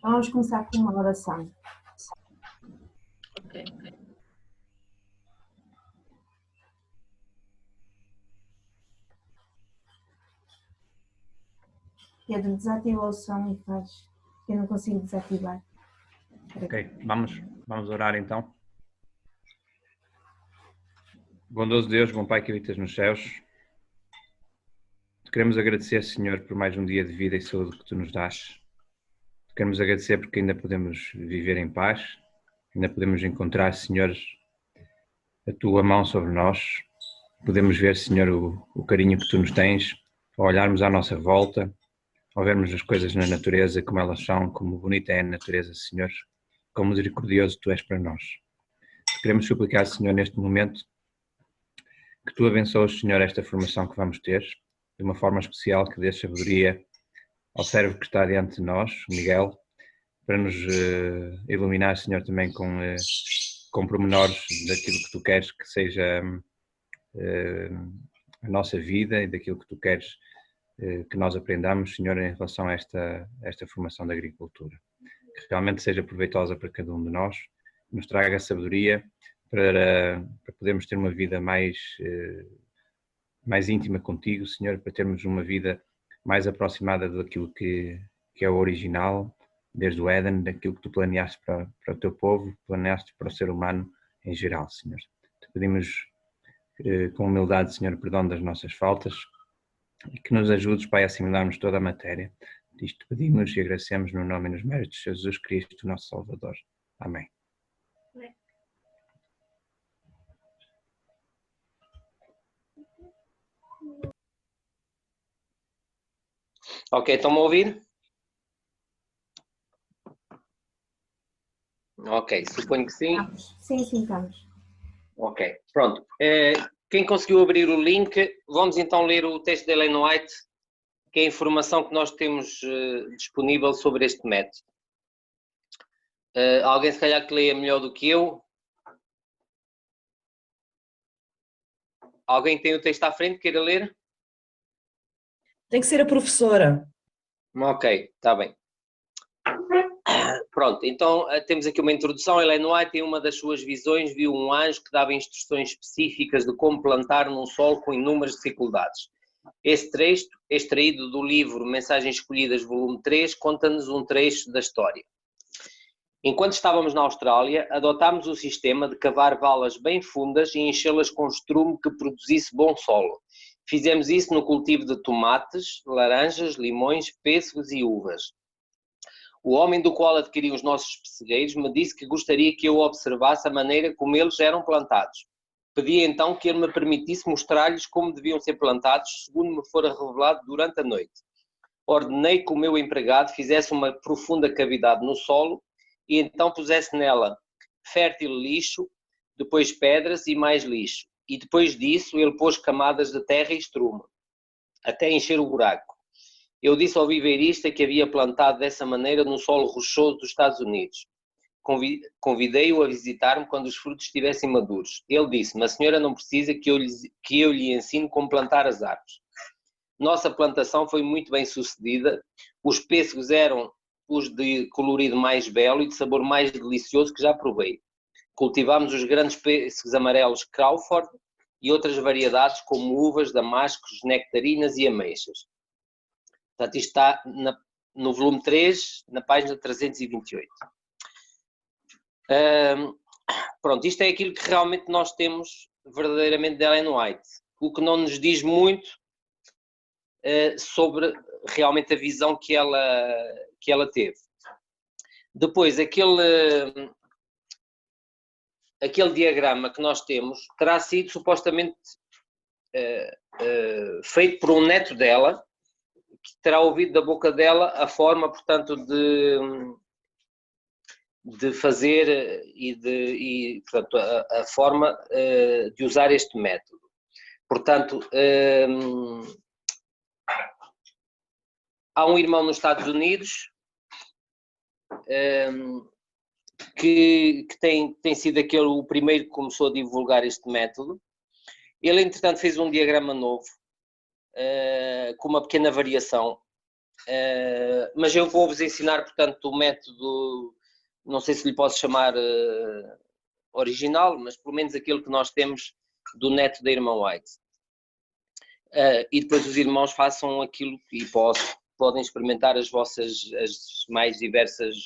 Vamos começar com uma oração. Ok. Pedro, desativa o som e faz. Eu não consigo desativar. Ok, vamos orar então. Bondoso Deus, bom Pai que habitas nos céus, queremos agradecer, Senhor, por mais um dia de vida e saúde que Tu nos dás. Queremos agradecer porque ainda podemos viver em paz, ainda podemos encontrar, Senhor, a Tua mão sobre nós. Podemos ver, Senhor, o carinho que Tu nos tens, ao olharmos à nossa volta, ao vermos as coisas na natureza como elas são, como bonita é a natureza, Senhor, como misericordioso Tu és para nós. Queremos suplicar, Senhor, neste momento, que Tu abençoes, Senhor, esta formação que vamos ter, de uma forma especial, que dê sabedoria ao servo que está diante de nós, o Miguel, para nos iluminar, Senhor, também com pormenores daquilo que Tu queres que seja a nossa vida e daquilo que Tu queres que nós aprendamos, Senhor, em relação a esta formação da agricultura. Que realmente seja proveitosa para cada um de nós, nos traga sabedoria para podermos ter uma vida mais íntima contigo, Senhor, para termos uma vida mais aproximada daquilo que é o original, desde o Éden, daquilo que Tu planeaste para o Teu povo, planeaste para o ser humano em geral, Senhor. Te pedimos com humildade, Senhor, perdão das nossas faltas e que nos ajudes, Pai, a assimilarmos toda a matéria. Isto pedimos e agradecemos no nome e nos méritos de Jesus Cristo, nosso Salvador. Amém. Ok, estão-me a ouvir? Ok, suponho que sim. Sim, estamos. Ok, pronto. Quem conseguiu abrir o link, vamos então ler o texto de Ellen White, que é a informação que nós temos disponível sobre este método. Alguém se calhar que leia melhor do que eu? Alguém tem o texto à frente, queira ler? Tem que ser a professora. Ok, está bem. Pronto, então temos aqui uma introdução. Ellen White, em uma das suas visões, viu um anjo que dava instruções específicas de como plantar num solo com inúmeras dificuldades. Esse trecho, extraído do livro Mensagens Escolhidas, volume 3, conta-nos um trecho da história. Enquanto estávamos na Austrália, adotámos o sistema de cavar valas bem fundas e enchê-las com estrume que produzisse bom solo. Fizemos isso no cultivo de tomates, laranjas, limões, pêssegos e uvas. O homem do qual adquiri os nossos pessegueiros me disse que gostaria que eu observasse a maneira como eles eram plantados. Pedi então que ele me permitisse mostrar-lhes como deviam ser plantados, segundo me fora revelado durante a noite. Ordenei que o meu empregado fizesse uma profunda cavidade no solo e então pusesse nela fértil lixo, depois pedras e mais lixo. E depois disso ele pôs camadas de terra e estrume, até encher o buraco. Eu disse ao viveirista que havia plantado dessa maneira no solo rochoso dos Estados Unidos. Convidei-o a visitar-me quando os frutos estivessem maduros. Ele disse-me: a senhora não precisa que eu lhe ensine como plantar as árvores. Nossa plantação foi muito bem sucedida. Os pêssegos eram os de colorido mais belo e de sabor mais delicioso que já provei. Cultivámos os grandes pêssegos amarelos Crawford e outras variedades como uvas, damascos, nectarinas e ameixas. Portanto, isto está no volume 3, na página 328. Pronto, isto é aquilo que realmente nós temos verdadeiramente de Ellen White. O que não nos diz muito sobre realmente a visão que ela teve. Depois, aquele diagrama que nós temos terá sido supostamente feito por um neto dela, que terá ouvido da boca dela a forma, portanto, de fazer portanto, a forma de usar este método. Portanto, há um irmão nos Estados Unidos que tem sido o primeiro que começou a divulgar este método. Ele, entretanto, fez um diagrama novo, com uma pequena variação. Mas eu vou-vos ensinar, portanto, o método, não sei se lhe posso chamar original, mas pelo menos aquilo que nós temos do neto da irmã White. E depois os irmãos façam aquilo e podem experimentar as mais diversas,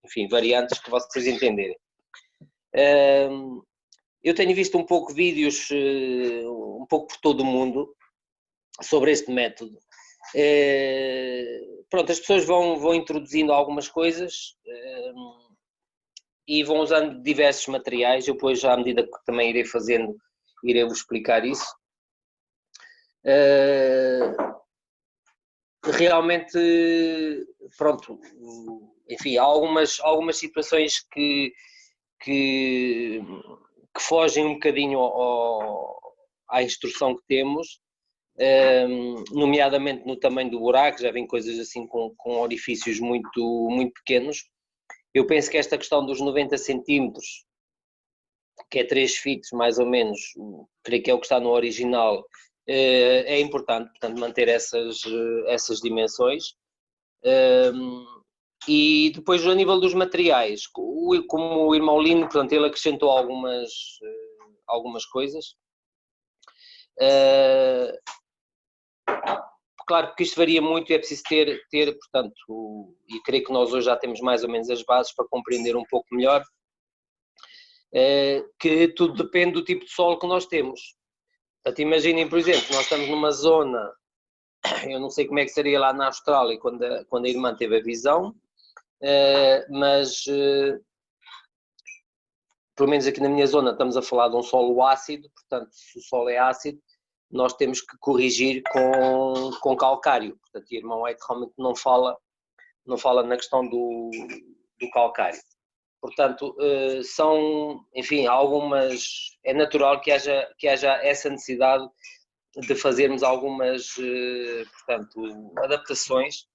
enfim, variantes que vocês entenderem. Eu tenho visto um pouco vídeos, um pouco por todo o mundo, sobre este método. Pronto, as pessoas vão introduzindo algumas coisas e vão usando diversos materiais. Eu depois, à medida que também irei fazendo, irei-vos explicar isso. Realmente, pronto, enfim, há algumas situações que fogem um bocadinho à instrução que temos, nomeadamente no tamanho do buraco. Já vem coisas assim com orifícios muito, muito pequenos. Eu penso que esta questão dos 90 centímetros, que é 3 feet mais ou menos, creio que é o que está no original, é importante, portanto, manter essas dimensões. E depois, a nível dos materiais, como o irmão Lino, portanto, ele acrescentou algumas coisas. Claro que isto varia muito e é preciso ter, portanto, e creio que nós hoje já temos mais ou menos as bases para compreender um pouco melhor, que tudo depende do tipo de solo que nós temos. Portanto, imaginem, por exemplo, nós estamos numa zona, eu não sei como é que seria lá na Austrália quando a irmã teve a visão, mas pelo menos aqui na minha zona estamos a falar de um solo ácido. Portanto, se o solo é ácido, nós temos que corrigir com calcário. Portanto, a irmã White realmente não fala na questão do calcário. Portanto, são, enfim, é natural que haja essa necessidade de fazermos algumas, portanto, adaptações,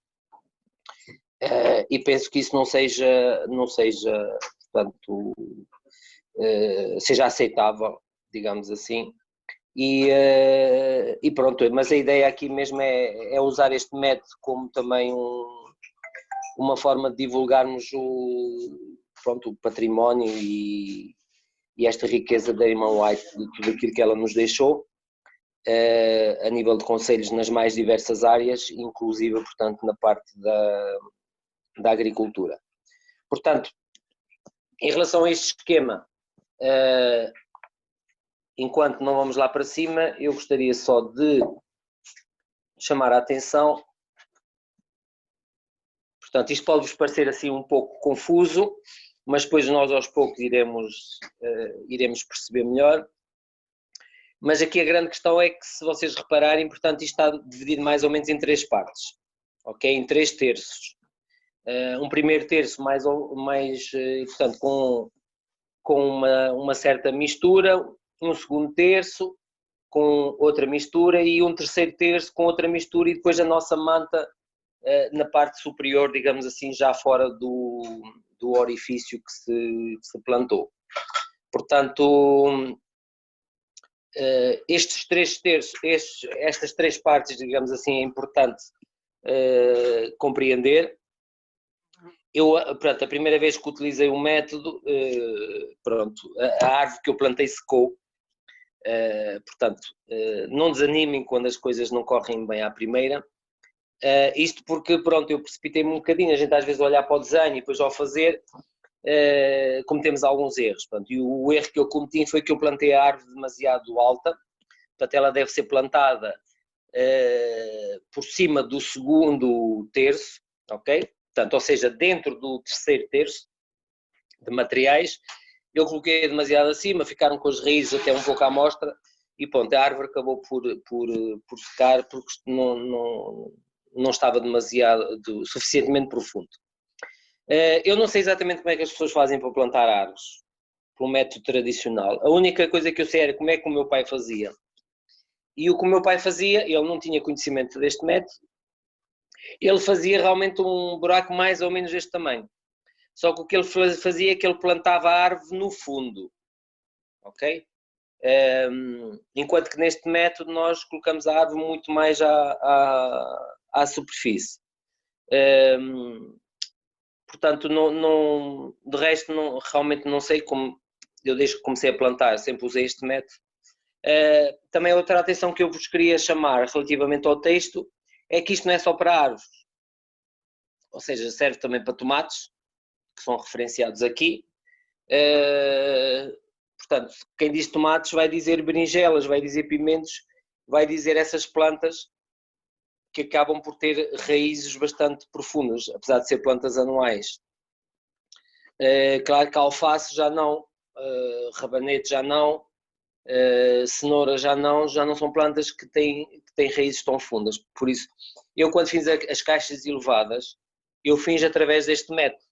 e penso que isso não seja, portanto, seja aceitável, digamos assim. E pronto, mas a ideia aqui mesmo é usar este método como também uma forma de divulgarmos o património e esta riqueza da irmã White, de tudo aquilo que ela nos deixou, a nível de conselhos nas mais diversas áreas, inclusive, portanto, na parte da agricultura. Portanto, em relação a este esquema, enquanto não vamos lá para cima, eu gostaria só de chamar a atenção. Portanto, isto pode-vos parecer assim um pouco confuso, mas depois nós aos poucos iremos perceber melhor. Mas aqui a grande questão é que, se vocês repararem, portanto, isto está dividido mais ou menos em 3 partes, ok? Em 3 terços. Um primeiro terço portanto, com uma certa mistura, um segundo terço com outra mistura e um terceiro terço com outra mistura, e depois a nossa manta na parte superior, digamos assim, já fora do orifício que se plantou. Portanto, estes 3 terços, estas 3 partes, digamos assim, é importante compreender. Pronto, a primeira vez que utilizei o método, pronto, a árvore que eu plantei secou. Portanto, não desanimem quando as coisas não correm bem à primeira. Isto porque, pronto, eu precipitei-me um bocadinho. A gente às vezes olhar para o desenho e depois ao fazer, cometemos alguns erros. Portanto, e o erro que eu cometi foi que eu plantei a árvore demasiado alta. Portanto, ela deve ser plantada por cima do segundo terço, ok? Portanto, ou seja, dentro do terceiro terço de materiais. Eu coloquei demasiado acima, ficaram com as raízes até um pouco à mostra e pronto, a árvore acabou por secar porque não estava suficientemente profundo. Eu não sei exatamente como é que as pessoas fazem para plantar árvores, pelo método tradicional. A única coisa que eu sei era como é que o meu pai fazia. E o que o meu pai fazia, ele não tinha conhecimento deste método, ele fazia realmente um buraco mais ou menos deste tamanho. Só que o que ele fazia é que ele plantava a árvore no fundo, ok? Enquanto que neste método nós colocamos a árvore muito mais à superfície. Portanto, de resto, realmente não sei como, eu desde que comecei a plantar sempre usei este método. Também outra atenção que eu vos queria chamar relativamente ao texto é que isto não é só para árvores, ou seja, serve também para tomates, que são referenciados aqui. Portanto, quem diz tomates vai dizer berinjelas, vai dizer pimentos, vai dizer essas plantas que acabam por ter raízes bastante profundas, apesar de ser plantas anuais. Claro que alface já não, rabanete já não, cenoura já não são plantas que têm raízes tão fundas. Por isso, eu quando fiz as caixas elevadas, eu fiz através deste método.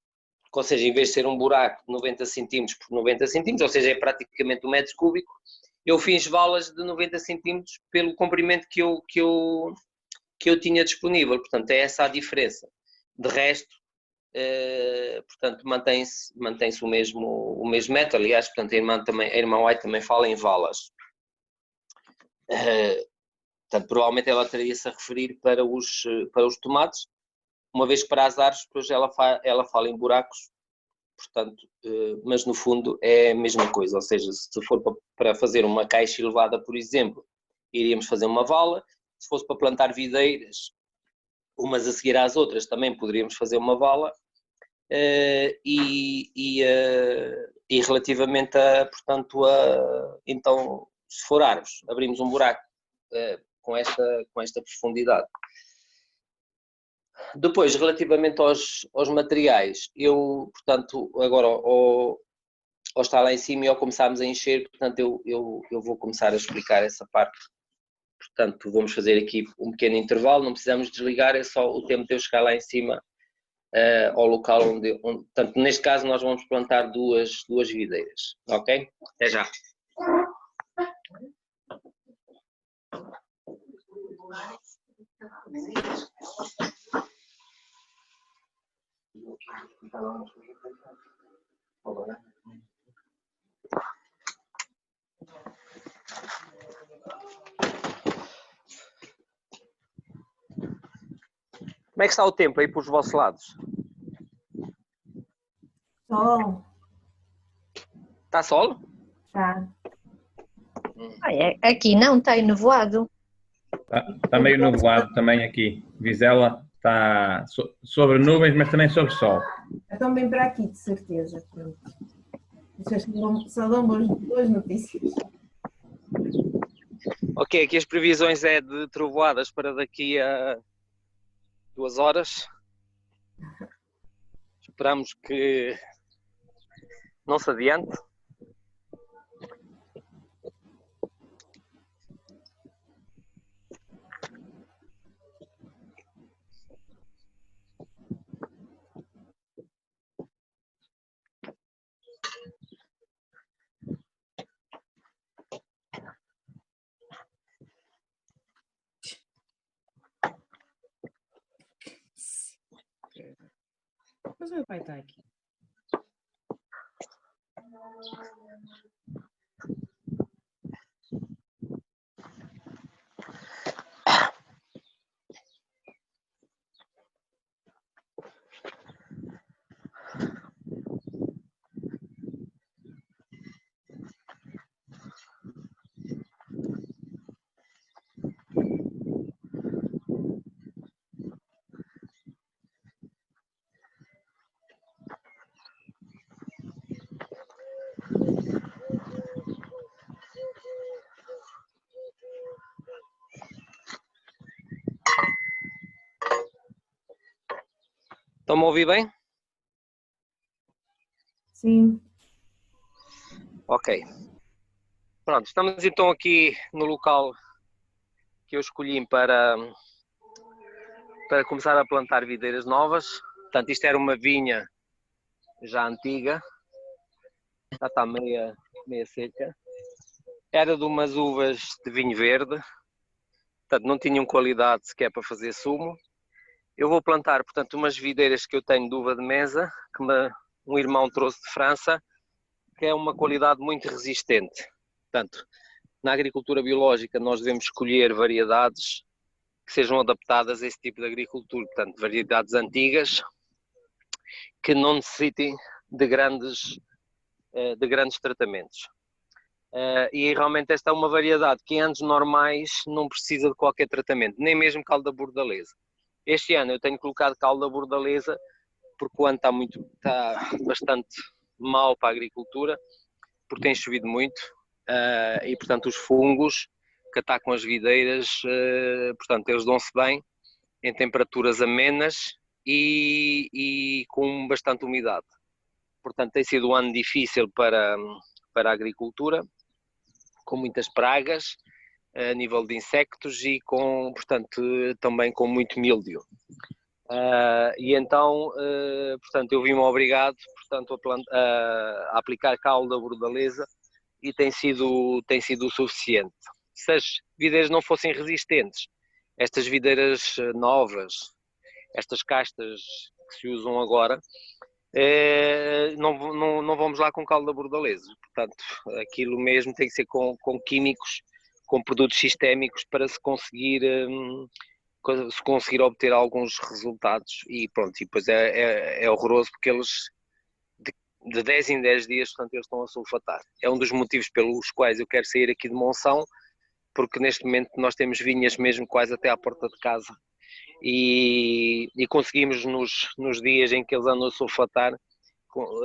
Ou seja, em vez de ser um buraco de 90 cm por 90 cm, ou seja, é praticamente 1 metro cúbico, eu fiz valas de 90 cm pelo comprimento que eu tinha disponível. Portanto, é essa a diferença. De resto, portanto, mantém-se o mesmo método. Aliás, portanto, a irmã White também fala em valas. Portanto, provavelmente ela teria-se a referir para os tomates, uma vez que para as árvores, depois ela fala em buracos, portanto, mas no fundo é a mesma coisa, ou seja, se for para fazer uma caixa elevada, por exemplo, iríamos fazer uma vala. Se fosse para plantar videiras, umas a seguir às outras, também poderíamos fazer uma vala. E relativamente portanto, então, se for árvores, abrimos um buraco com esta profundidade. Depois, relativamente aos materiais, eu, portanto, agora ao estar lá em cima e ao começarmos a encher, portanto, eu vou começar a explicar essa parte. Portanto, vamos fazer aqui um pequeno intervalo, não precisamos desligar, é só o tempo de eu chegar lá em cima ao local onde, portanto, neste caso nós vamos plantar duas videiras, ok? Até já. Como é que está o tempo aí para os vossos lados? Sol. Está sol? Tá. Aqui não, está nevoado. Está meio nublado também aqui. Vizela está sobre nuvens, mas também sobre sol. Então bem para aqui, de certeza. Pronto. Só dão boas notícias. Ok, aqui as previsões é de trovoadas para daqui a 2 horas. Esperamos que não se adiante. Mas o meu pai está aqui. Estão-me a ouvir bem? Sim. Ok. Pronto, estamos então aqui no local que eu escolhi para começar a plantar videiras novas. Portanto, isto era uma vinha já antiga, já está meia seca. Era de umas uvas de vinho verde, portanto não tinham qualidade sequer para fazer sumo. Eu vou plantar, portanto, umas videiras que eu tenho de uva de mesa, que um irmão trouxe de França, que é uma qualidade muito resistente. Portanto, na agricultura biológica nós devemos escolher variedades que sejam adaptadas a esse tipo de agricultura, portanto, variedades antigas que não necessitem de grandes tratamentos. E realmente esta é uma variedade que em anos normais não precisa de qualquer tratamento, nem mesmo calda bordaleza. Este ano eu tenho colocado calda bordaleza porque o ano está bastante mal para a agricultura, porque tem chovido muito e portanto os fungos que atacam as videiras, portanto eles dão-se bem em temperaturas amenas e com bastante umidade. Portanto tem sido um ano difícil para a agricultura, com muitas pragas a nível de insectos e portanto, também com muito míldio. E então, portanto, eu vi-me obrigado, portanto, a aplicar calda bordaleza e tem sido o suficiente. Se as videiras não fossem resistentes, estas videiras novas, estas castas que se usam agora, não vamos lá com calda bordaleza. Portanto, aquilo mesmo tem que ser com químicos, com produtos sistémicos para se conseguir obter alguns resultados e pronto, e depois é horroroso porque eles de 10 em 10 dias, portanto, eles estão a sulfatar. É um dos motivos pelos quais eu quero sair aqui de Monção, porque neste momento nós temos vinhas mesmo quase até à porta de casa e conseguimos nos dias em que eles andam a sulfatar,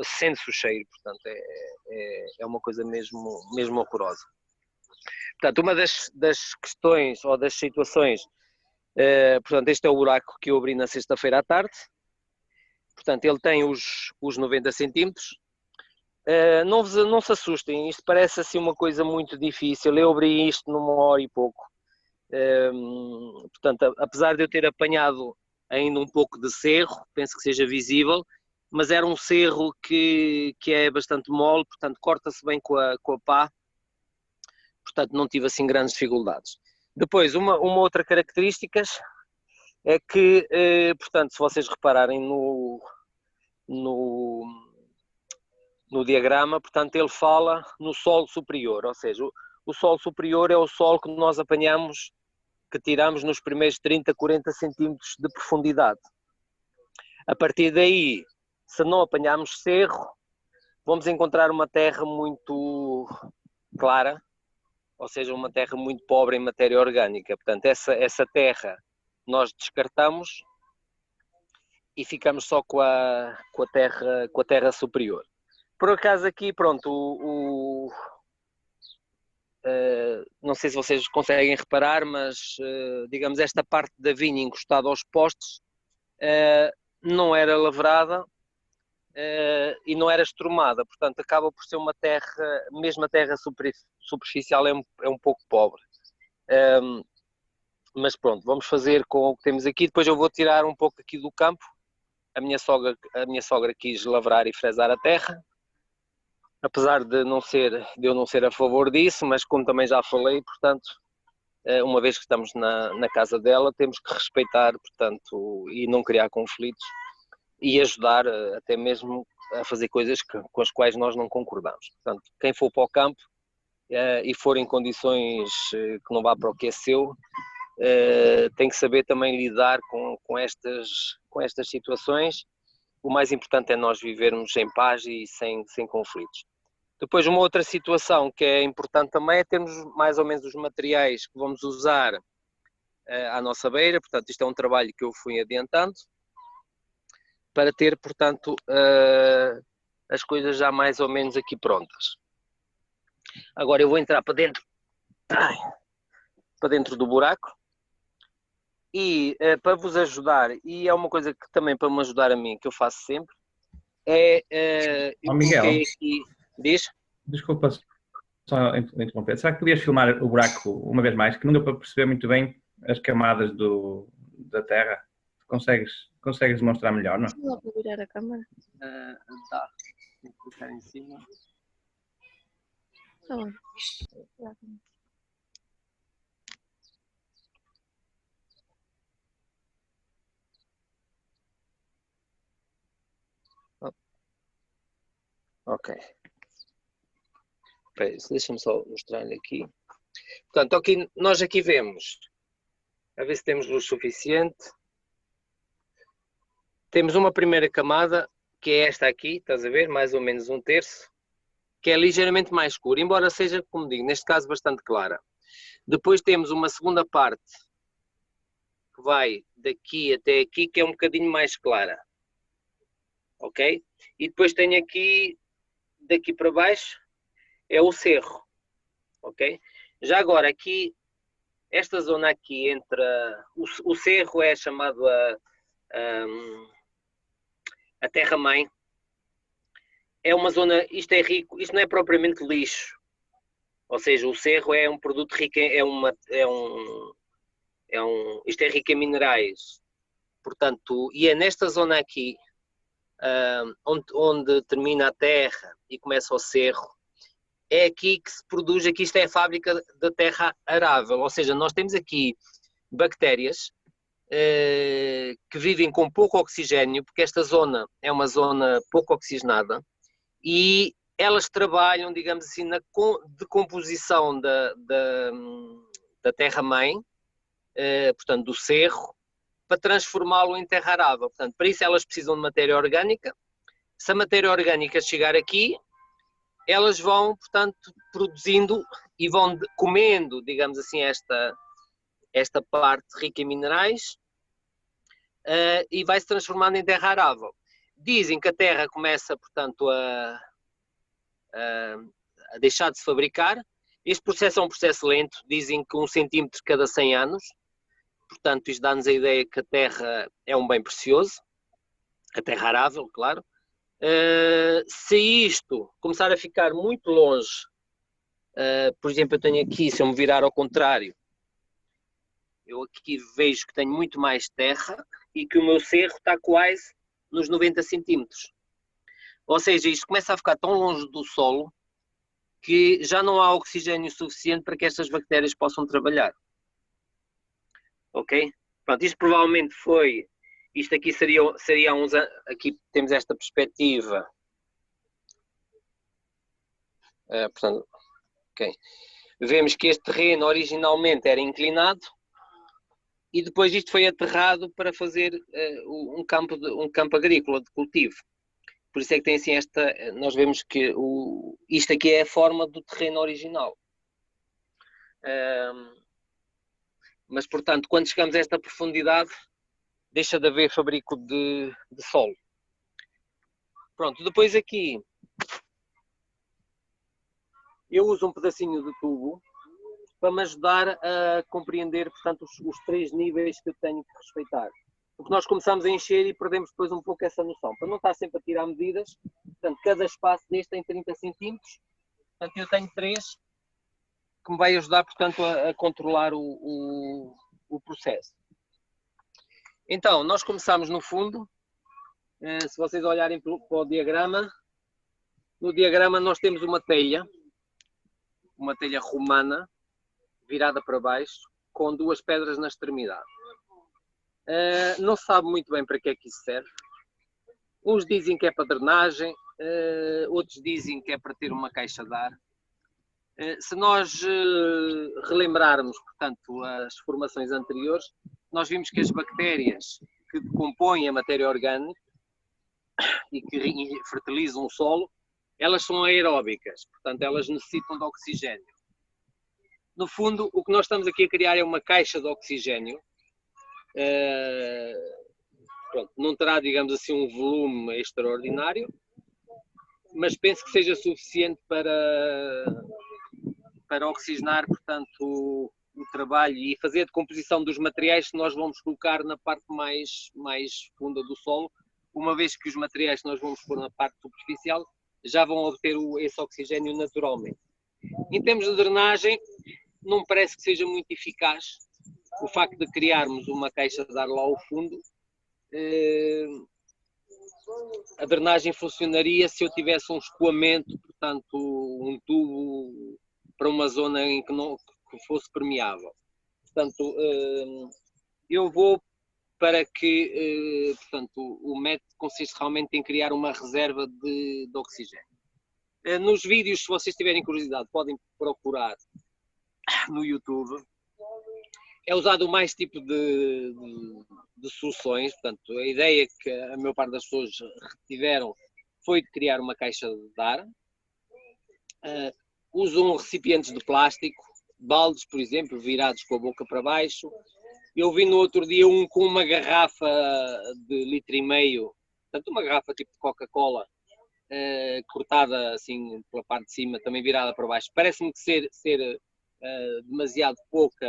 sente-se o cheiro, portanto é uma coisa mesmo horrorosa. Portanto, uma das questões ou das situações, portanto, este é o buraco que eu abri na sexta-feira à tarde, portanto, ele tem os 90 centímetros, não se assustem, isto parece assim uma coisa muito difícil, eu abri isto numa hora e pouco, portanto, apesar de eu ter apanhado ainda um pouco de cerro, penso que seja visível, mas era um cerro que é bastante mole, portanto, corta-se bem com a pá, portanto não tive assim grandes dificuldades. Depois, uma outra característica é que, portanto, se vocês repararem no diagrama, portanto, ele fala no solo superior, ou seja, o solo superior é o solo que nós apanhamos, que tiramos nos primeiros 30, 40 centímetros de profundidade. A partir daí, se não apanharmos cerro, vamos encontrar uma terra muito clara, ou seja, uma terra muito pobre em matéria orgânica. Portanto, essa terra nós descartamos e ficamos só com a terra superior. Por acaso aqui, pronto, não sei se vocês conseguem reparar, mas digamos esta parte da vinha encostada aos postes não era lavrada e não era estrumada, portanto acaba por ser uma terra, mesmo a terra superficial é um pouco pobre. Mas pronto, vamos fazer com o que temos aqui, depois eu vou tirar um pouco aqui do campo. A minha sogra quis lavrar e fresar a terra, apesar de eu não ser a favor disso, mas como também já falei, portanto, uma vez que estamos na casa dela, temos que respeitar, portanto, e não criar conflitos e ajudar até mesmo a fazer coisas com as quais nós não concordamos. Portanto, quem for para o campo e for em condições que não vá para o que é seu, tem que saber também lidar com estas situações. O mais importante é nós vivermos em paz e sem conflitos. Depois, uma outra situação que é importante também é termos mais ou menos os materiais que vamos usar à nossa beira. Portanto, isto é um trabalho que eu fui adiantando para ter, portanto, as coisas já mais ou menos aqui prontas. Agora eu vou entrar para dentro do buraco e para vos ajudar, e é uma coisa que também para me ajudar a mim, que eu faço sempre, eu Miguel, coloquei aqui, diz? Desculpa só interromper. Será que podias filmar o buraco uma vez mais? Que não deu para perceber muito bem as camadas da terra. Consegues demonstrar melhor, não? Não dá para virar a câmera? Dá. Vou colocar em cima. Tá bom. Ok. Deixa-me só mostrar-lhe aqui. Portanto, nós aqui vemos A ver se temos luz suficiente. Temos uma primeira camada, que é esta aqui, estás a ver? Mais ou menos 1/3, que é ligeiramente mais escura, embora seja, como digo, neste caso bastante clara. Depois temos uma segunda parte, que vai daqui até aqui, que é um bocadinho mais clara. Ok? E depois tenho aqui, daqui para baixo, é o cerro. Ok? Já agora, aqui, esta zona aqui entre... O cerro é chamado a terra-mãe. É uma zona, isto é rico, isto não é propriamente lixo. Ou seja, o cerro é um produto rico, isto é rico em minerais. Portanto, e é nesta zona aqui, onde termina a terra e começa o cerro, é aqui que se produz, aqui isto é a fábrica da terra arável. Ou seja, nós temos aqui bactérias que vivem com pouco oxigênio, porque esta zona é uma zona pouco oxigenada, e elas trabalham, digamos assim, na decomposição da terra-mãe, portanto, do cerro, para transformá-lo em terra arável. Portanto, para isso elas precisam de matéria orgânica. Se a matéria orgânica chegar aqui, elas vão, portanto, produzindo e vão comendo, digamos assim, esta parte rica em minerais, e vai se transformando em terra arável. Dizem que a terra começa, portanto, a deixar de se fabricar. Este processo é um processo lento, dizem que 1 centímetro cada 100 anos. Portanto, isto dá-nos a ideia que a terra é um bem precioso, a terra arável, claro. Se isto começar a ficar muito longe, por exemplo, eu tenho aqui, se eu me virar ao contrário, eu aqui vejo que tenho muito mais terra e que o meu cerro está quase nos 90 centímetros. Ou seja, isto começa a ficar tão longe do solo que já não há oxigênio suficiente para que estas bactérias possam trabalhar. Ok? Pronto, isto provavelmente foi... Isto aqui seria uns... Aqui temos esta perspectiva. Portanto, ok. Vemos que este terreno originalmente era inclinado e depois isto foi aterrado para fazer um campo agrícola de cultivo. Por isso é que tem assim esta... Nós vemos que isto aqui é a forma do terreno original. Mas, portanto, quando chegamos a esta profundidade, deixa de haver fabrico de solo. Pronto, depois aqui eu uso um pedacinho de tubo para me ajudar a compreender, portanto, os 3 níveis que eu tenho que respeitar. Porque nós começamos a encher e perdemos depois um pouco essa noção. Para não estar sempre a tirar medidas, portanto, cada espaço deste tem 30 centímetros, portanto, eu tenho 3 que me vai ajudar, portanto, a controlar o processo. Então, nós começamos no fundo, se vocês olharem para o diagrama, no diagrama nós temos uma telha romana, virada para baixo, com 2 pedras na extremidade. Não se sabe muito bem para que é que isso serve. Uns dizem que é para drenagem, outros dizem que é para ter uma caixa de ar. Se nós relembrarmos, portanto, as formações anteriores, nós vimos que as bactérias que decompõem a matéria orgânica e que fertilizam o solo, elas são aeróbicas, portanto, elas necessitam de oxigênio. No fundo, o que nós estamos aqui a criar é uma caixa de oxigênio. Pronto, não terá, digamos assim, um volume extraordinário, mas penso que seja suficiente para oxigenar, portanto, o trabalho e fazer a decomposição dos materiais que nós vamos colocar na parte mais funda do solo, uma vez que os materiais que nós vamos pôr na parte superficial já vão obter esse oxigênio naturalmente. Em termos de drenagem, não parece que seja muito eficaz o facto de criarmos uma caixa de ar lá ao fundo. A drenagem funcionaria se eu tivesse um escoamento, portanto, um tubo para uma zona em que não fosse permeável. Portanto, eu vou para que, portanto, o método consiste realmente em criar uma reserva de oxigênio. Nos vídeos, se vocês tiverem curiosidade, podem procurar no YouTube. É usado mais tipo de soluções, portanto, a ideia que a maior parte das pessoas tiveram foi de criar uma caixa de ar. Usam recipientes de plástico, baldes, por exemplo, virados com a boca para baixo. Eu vi no outro dia um com uma garrafa de 1,5 litro, portanto uma garrafa tipo de Coca-Cola, cortada assim pela parte de cima, também virada para baixo. Parece-me que ser demasiado pouca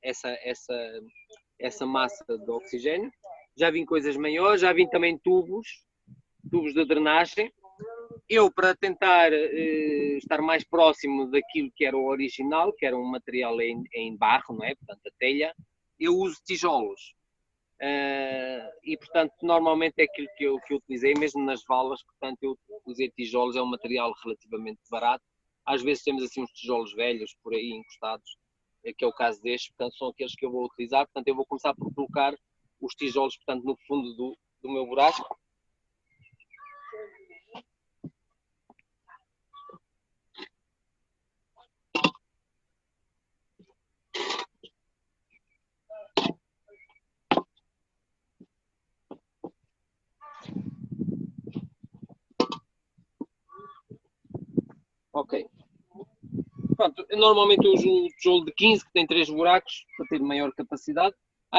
essa massa de oxigênio. Já vi coisas maiores, já vi também tubos de drenagem. Eu, para tentar estar mais próximo daquilo que era o original, que era um material em barro, não é? Portanto, a telha, eu uso tijolos. E, portanto, normalmente é aquilo que eu utilizei, mesmo nas valas, portanto, eu usei tijolos, é um material relativamente barato. Às vezes temos assim uns tijolos velhos por aí encostados, que é o caso deste, portanto, são aqueles que eu vou utilizar. Portanto, eu vou começar por colocar os tijolos, portanto, no fundo do meu buraco. Ok. Pronto, normalmente eu uso um tijolo de 15, que tem 3 buracos, para ter maior capacidade.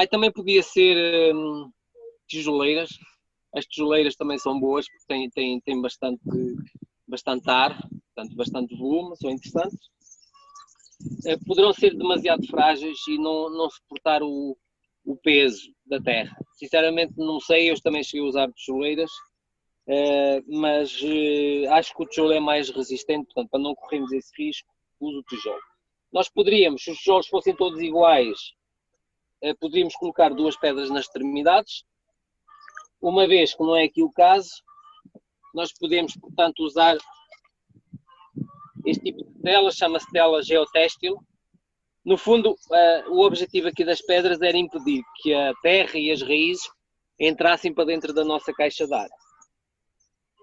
Também podia ser tijoleiras. As tijoleiras também são boas, porque têm bastante ar, portanto, bastante volume, são interessantes. Poderão ser demasiado frágeis e não suportar o peso da terra. Sinceramente não sei, eu também cheguei a usar tijoleiras, mas acho que o tijolo é mais resistente, portanto, para não corrermos esse risco, uso o tijolo. Nós poderíamos, se os tijolos fossem todos iguais, poderíamos colocar 2 pedras nas extremidades. Uma vez que não é aqui o caso, nós podemos, portanto, usar este tipo de tela, chama-se tela geotextil. No fundo, o objetivo aqui das pedras era impedir que a terra e as raízes entrassem para dentro da nossa caixa de ar.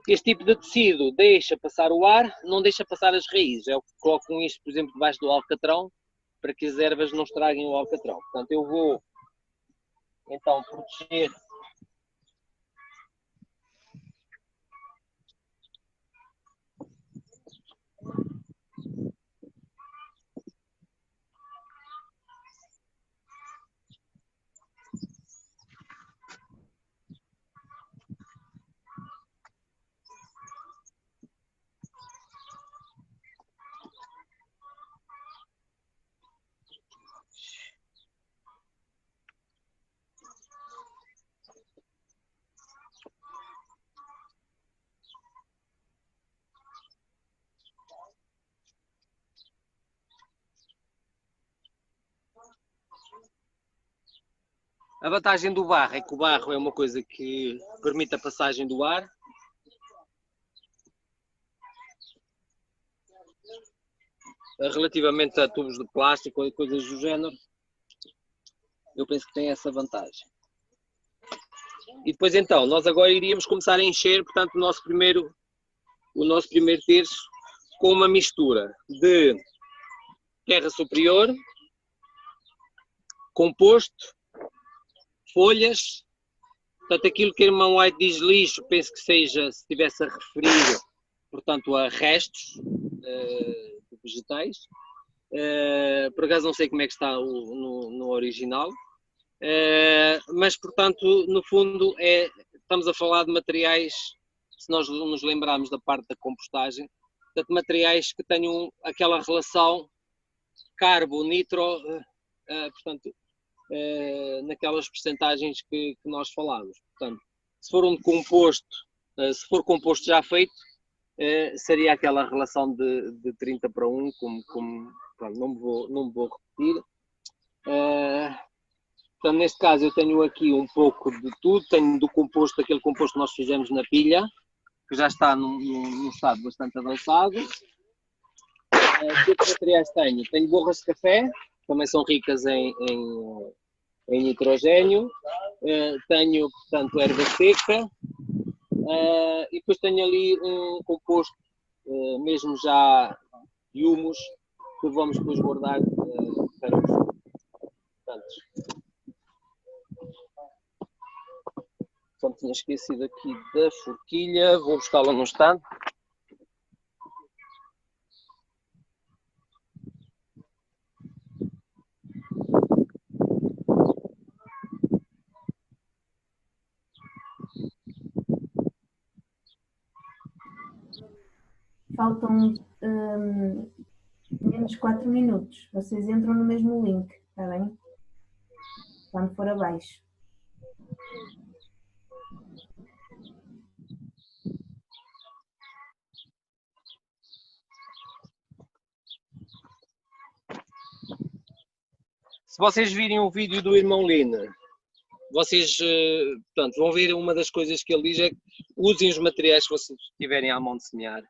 Este tipo de tecido deixa passar o ar, não deixa passar as raízes. Eu coloco isto, por exemplo, debaixo do alcatrão, para que as ervas não estraguem o alcatrão. Portanto, eu vou, então, proteger A vantagem do barro é que o barro é uma coisa que permite a passagem do ar. Relativamente a tubos de plástico ou coisas do género, eu penso que tem essa vantagem. E depois então, nós agora iríamos começar a encher, portanto, o nosso primeiro terço com uma mistura de terra superior, composto, folhas, portanto, aquilo que a irmã White diz lixo, penso que seja, se estivesse a referir, portanto, a restos de vegetais. Por acaso não sei como é que está no original, mas, portanto, no fundo, estamos a falar de materiais, se nós nos lembrarmos da parte da compostagem, portanto, materiais que tenham aquela relação carbo-nitro, portanto, naquelas percentagens que nós falámos. Portanto, se for um composto, se for composto já feito, seria aquela relação de 30:1, pronto, não me vou repetir. Portanto, neste caso eu tenho aqui um pouco de tudo, tenho do composto, aquele composto que nós fizemos na pilha, que já está num estado bastante avançado. Que outros materiais tenho? Tenho borras de café, também são ricas em nitrogênio, tenho, portanto, erva seca, e depois tenho ali um composto, mesmo já de humus, que vamos depois guardar para o futuro. Portanto, só me tinha esquecido aqui da forquilha, vou buscá-la no estande. Faltam menos 4 minutos. Vocês entram no mesmo link, está bem? Quando for abaixo. Se vocês virem o vídeo do irmão Lina, vocês portanto, vão ver uma das coisas que ele diz é que usem os materiais que vocês tiverem à mão de semear,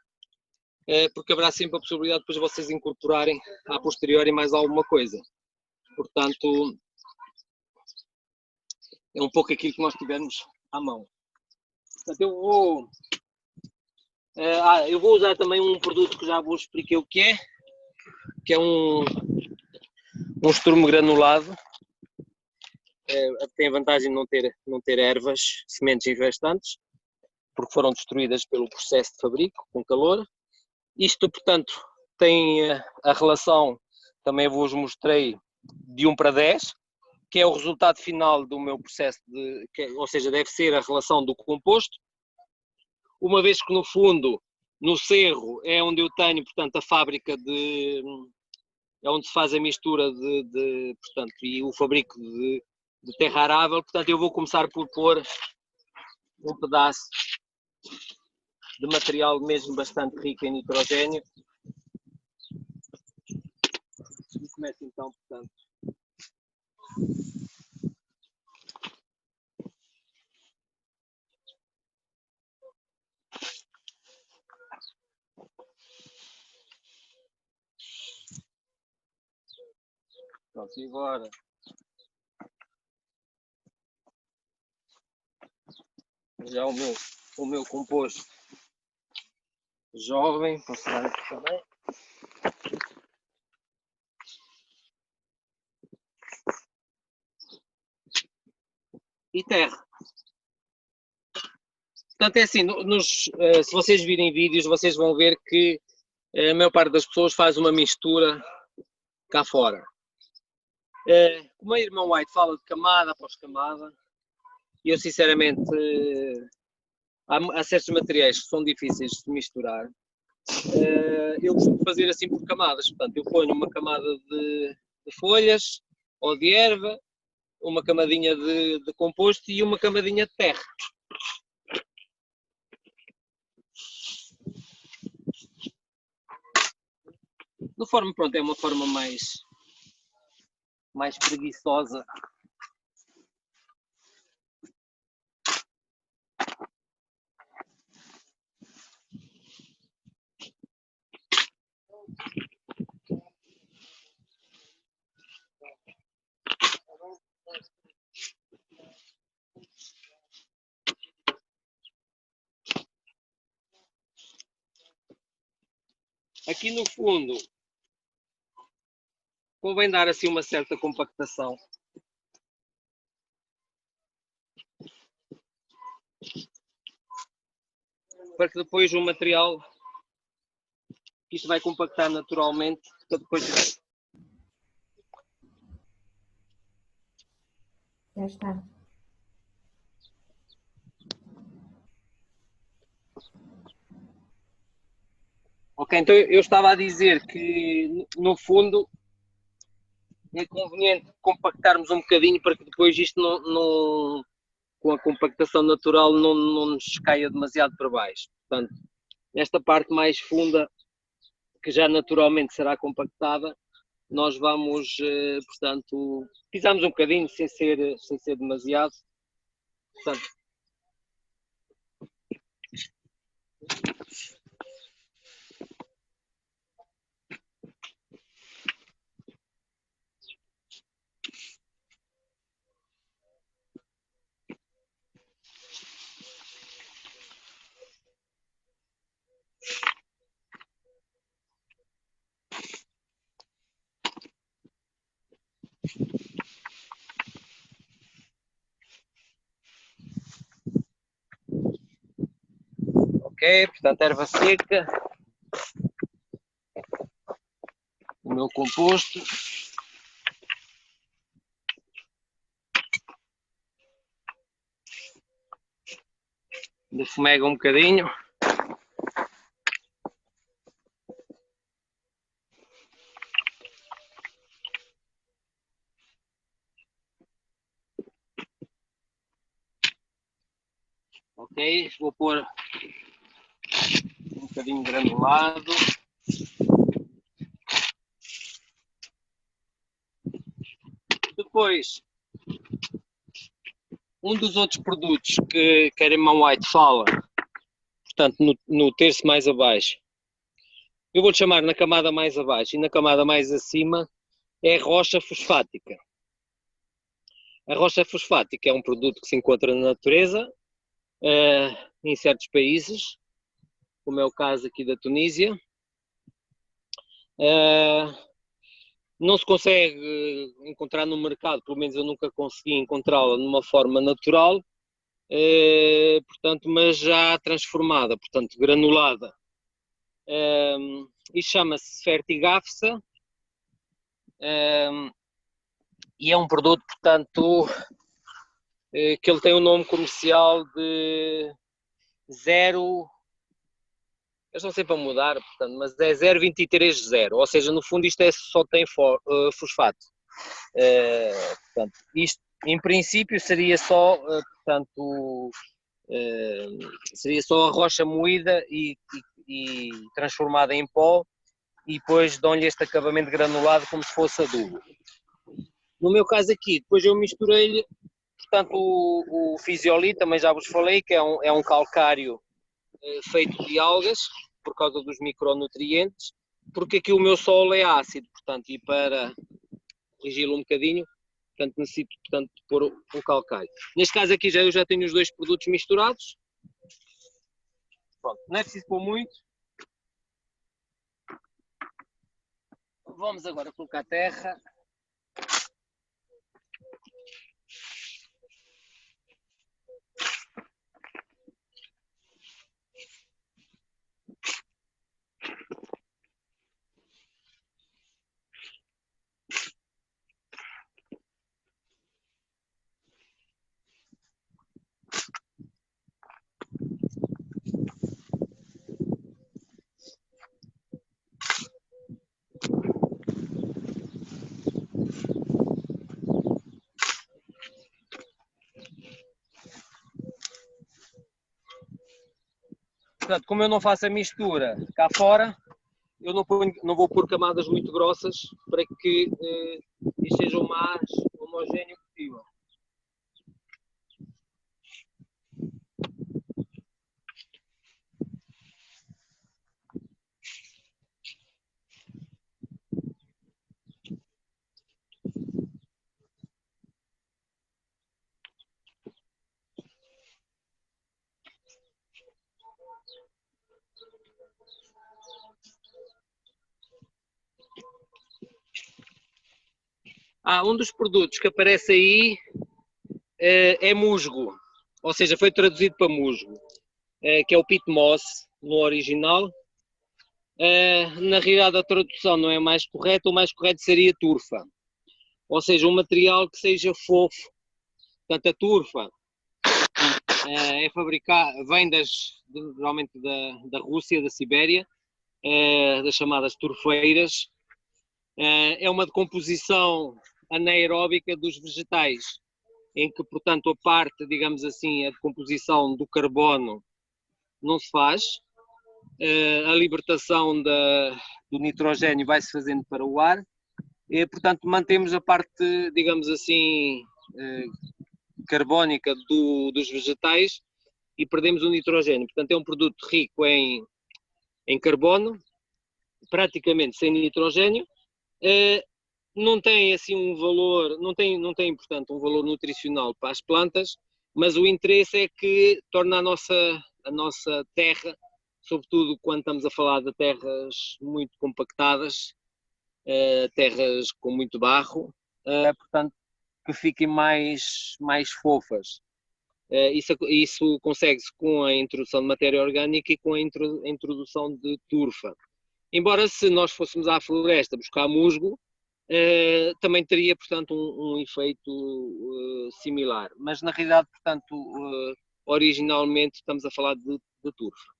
porque haverá sempre a possibilidade de depois vocês incorporarem a posteriori mais alguma coisa. Portanto, é um pouco aquilo que nós tivermos à mão. Portanto, eu vou usar também um produto que já vos expliquei o que é um estrumo granulado. Tem a vantagem de não ter ervas, sementes infestantes, porque foram destruídas pelo processo de fabrico, com calor. Isto, portanto, tem a relação, também vos mostrei, de 1:10, que é o resultado final do meu processo, ou seja, deve ser a relação do composto. Uma vez que no fundo, no cerro, é onde eu tenho, portanto, a fábrica é onde se faz a mistura portanto, e o fabrico de terra arável, portanto eu vou começar por pôr um pedaço de material mesmo bastante rico em nitrogênio. E começo então, portanto, pronto, e agora já o meu composto jovem, posso dar aqui também. E terra. Portanto, é assim, se vocês virem vídeos, vocês vão ver que a maior parte das pessoas faz uma mistura cá fora. Como a irmã White fala de camada após camada, eu sinceramente há certos materiais que são difíceis de misturar. Eu costumo fazer assim por camadas, portanto eu ponho uma camada de folhas ou de erva, uma camadinha de composto e uma camadinha de terra. De forma, pronto, é uma forma mais preguiçosa. Aqui no fundo convém dar assim uma certa compactação. Para que depois o material, isto vai compactar naturalmente, para depois... Já está. Ok, então eu estava a dizer que no fundo é conveniente compactarmos um bocadinho para que depois isto com a compactação natural não nos caia demasiado para baixo. Portanto, esta parte mais funda, que já naturalmente será compactada, nós vamos, portanto, pisamos um bocadinho sem ser demasiado. Portanto, Ok, portanto, erva seca, o meu composto. Defumega um bocadinho. Ok, vou pôr um bocadinho granulado. Depois, um dos outros produtos que a Irmão White fala, portanto, no terço mais abaixo, eu vou-lhe chamar na camada mais abaixo e na camada mais acima, é rocha fosfática. A rocha fosfática é um produto que se encontra na natureza, em certos países, como é o caso aqui da Tunísia. Não se consegue encontrar no mercado, pelo menos eu nunca consegui encontrá-la numa forma natural, portanto, mas já transformada, portanto, granulada. E chama-se Fertigafsa, e é um produto, portanto, que ele tem um nome comercial de 0, eles estão sempre a mudar, portanto, mas é 0,230, ou seja, no fundo isto só tem fosfato. Portanto, isto em princípio seria só, portanto, seria só a rocha moída e transformada em pó, e depois dão-lhe este acabamento granulado como se fosse adubo. No meu caso aqui, depois eu misturei-lhe, portanto, o fisiolite, também já vos falei, que é um calcário feito de algas, por causa dos micronutrientes, porque aqui o meu solo é ácido, portanto, e para corrigi-lo um bocadinho, portanto, necessito, portanto, de pôr um calcário. Neste caso aqui eu já tenho os dois produtos misturados. Pronto, não é preciso pôr muito. Vamos agora colocar terra. Portanto, como eu não faço a mistura cá fora, eu não vou pôr camadas muito grossas para que isto seja o mais homogéneo possível. Um dos produtos que aparece aí é musgo, ou seja, foi traduzido para musgo, que é o peat moss no original. Na realidade a tradução não é mais correta, o mais correto seria turfa, ou seja, um material que seja fofo. Portanto, a turfa é fabricada, vem normalmente da Rússia, da Sibéria, das chamadas turfeiras. É uma decomposição anaeróbica dos vegetais, em que, portanto, a parte, digamos assim, a decomposição do carbono não se faz, a libertação do nitrogênio vai-se fazendo para o ar, e, portanto, mantemos a parte, digamos assim, carbónica dos vegetais e perdemos o nitrogênio. Portanto, é um produto rico em carbono, praticamente sem nitrogênio. Não tem assim um valor, não tem portanto um valor nutricional para as plantas, mas o interesse é que torna a nossa terra, sobretudo quando estamos a falar de terras muito compactadas, terras com muito barro, portanto que fiquem mais fofas. Isso consegue-se com a introdução de matéria orgânica e com a introdução de turfa. Embora se nós fôssemos à floresta buscar musgo, também teria, portanto, um efeito similar. Mas, na realidade, portanto, originalmente estamos a falar de turfa.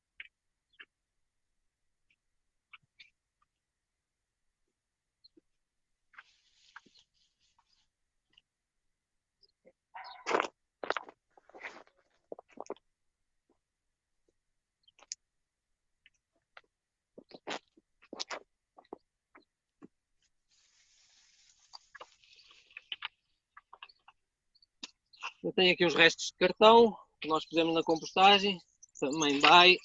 Eu tenho aqui os restos de cartão que nós fizemos na compostagem, também vai.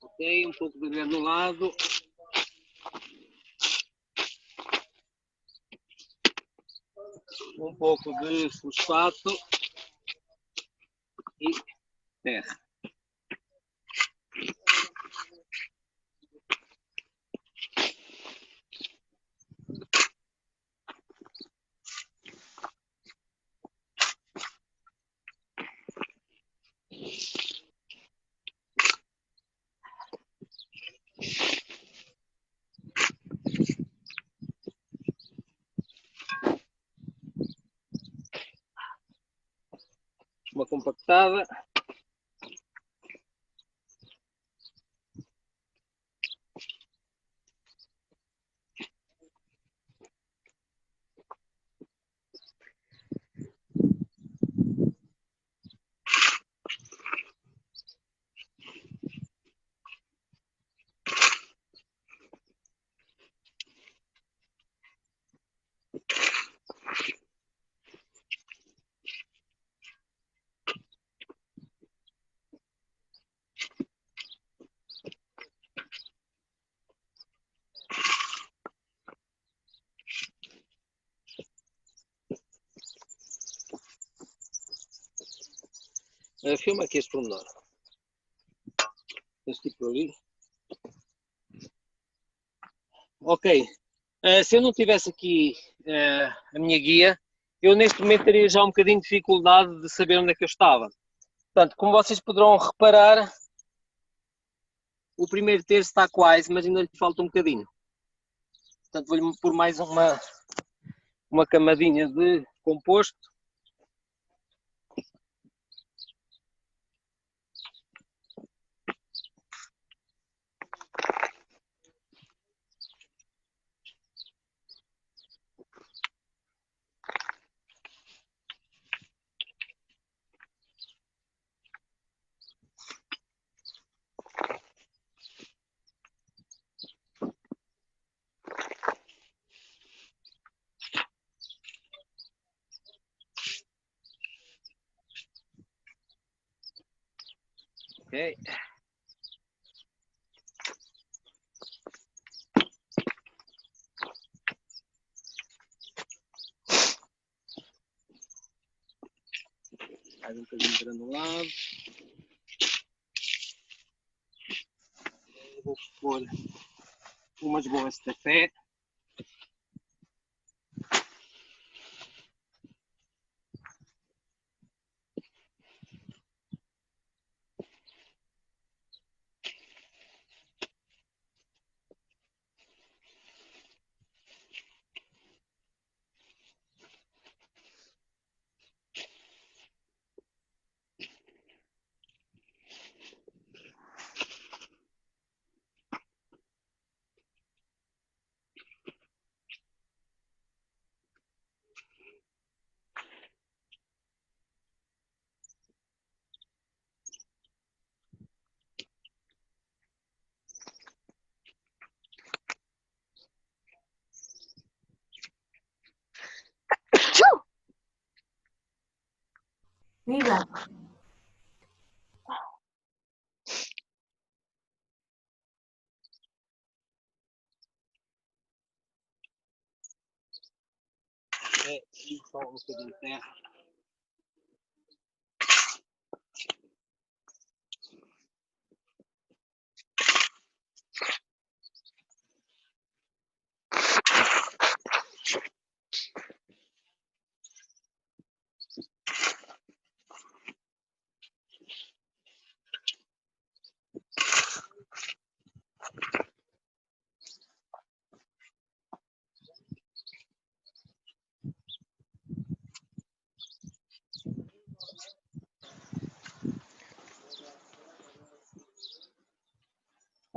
Ok, um pouco de granulado. Um pouco de fosfato e terra. Uma compactada. Filma aqui este pormenor. Este tipo ali. Ok. Se eu não tivesse aqui a minha guia, eu neste momento teria já um bocadinho de dificuldade de saber onde é que eu estava. Portanto, como vocês poderão reparar, o primeiro terço está quase, mas ainda lhe falta um bocadinho. Portanto, vou-lhe pôr mais uma camadinha de composto. Ok. Mais um bocadinho de granulado. Vou pôr umas boas de café. Viva! E só um bocadinho de terra.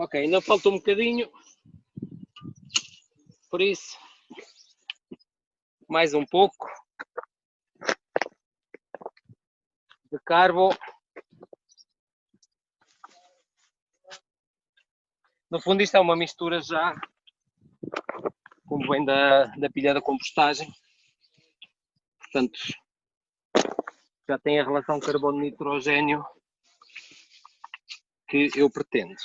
Ok, ainda falta um bocadinho. Por isso, mais um pouco de carbo. No fundo isto é uma mistura já, como vem da pilha da compostagem. Portanto, já tem a relação carbono-nitrogênio que eu pretendo.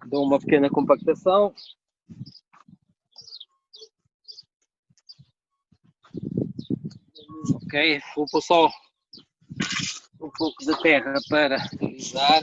Dou uma pequena compactação. Ok, vou pôr só um pouco de terra para alisar.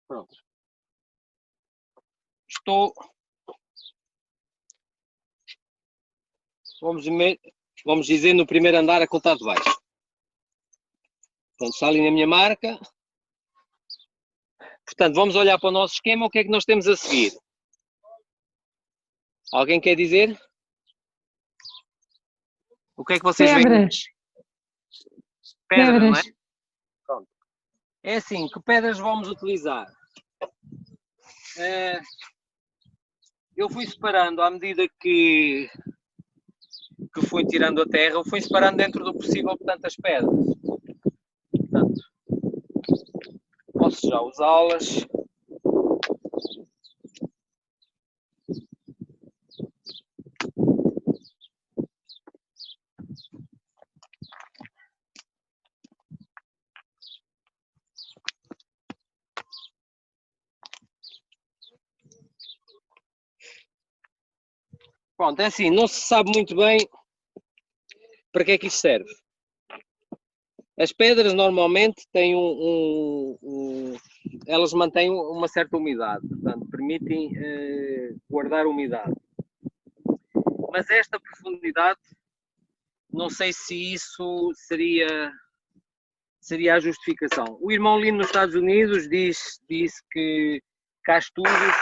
Pronto. Estou. Vamos dizer no primeiro andar a contar de baixo. Portanto, está ali na minha marca. Portanto, vamos olhar para o nosso esquema. O que é que nós temos a seguir? Alguém quer dizer? O que é que vocês veem? Pedras, não é? Pronto. É assim, que pedras vamos utilizar? Eu fui separando à medida que fui tirando a terra, eu fui separando dentro do possível, portanto, as pedras. Portanto, posso já usá-las. Pronto, é assim, não se sabe muito bem para que é que isto serve. As pedras normalmente têm elas mantêm uma certa umidade, portanto, permitem guardar umidade. Mas esta profundidade, não sei se isso seria a justificação. O irmão Lino nos Estados Unidos disse que há estudos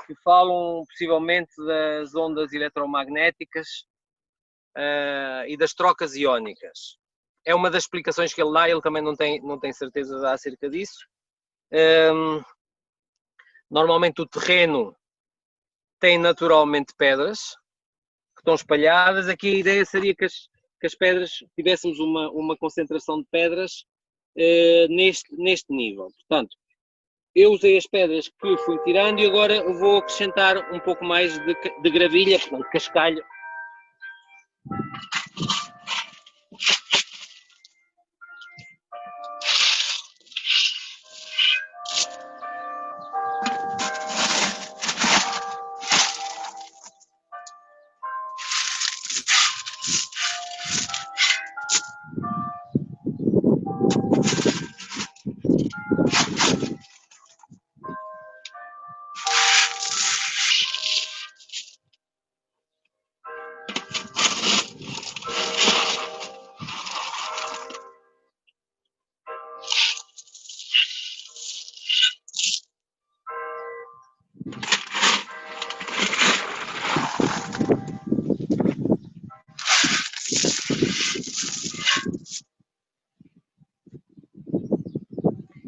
que falam possivelmente das ondas eletromagnéticas e das trocas iónicas. É uma das explicações que ele dá, ele também não tem certeza acerca disso. Normalmente o terreno tem naturalmente pedras que estão espalhadas. Aqui a ideia seria que as pedras, tivéssemos uma concentração de pedras neste nível. Portanto, eu usei as pedras que fui tirando e agora vou acrescentar um pouco mais de gravilha, portanto, cascalho.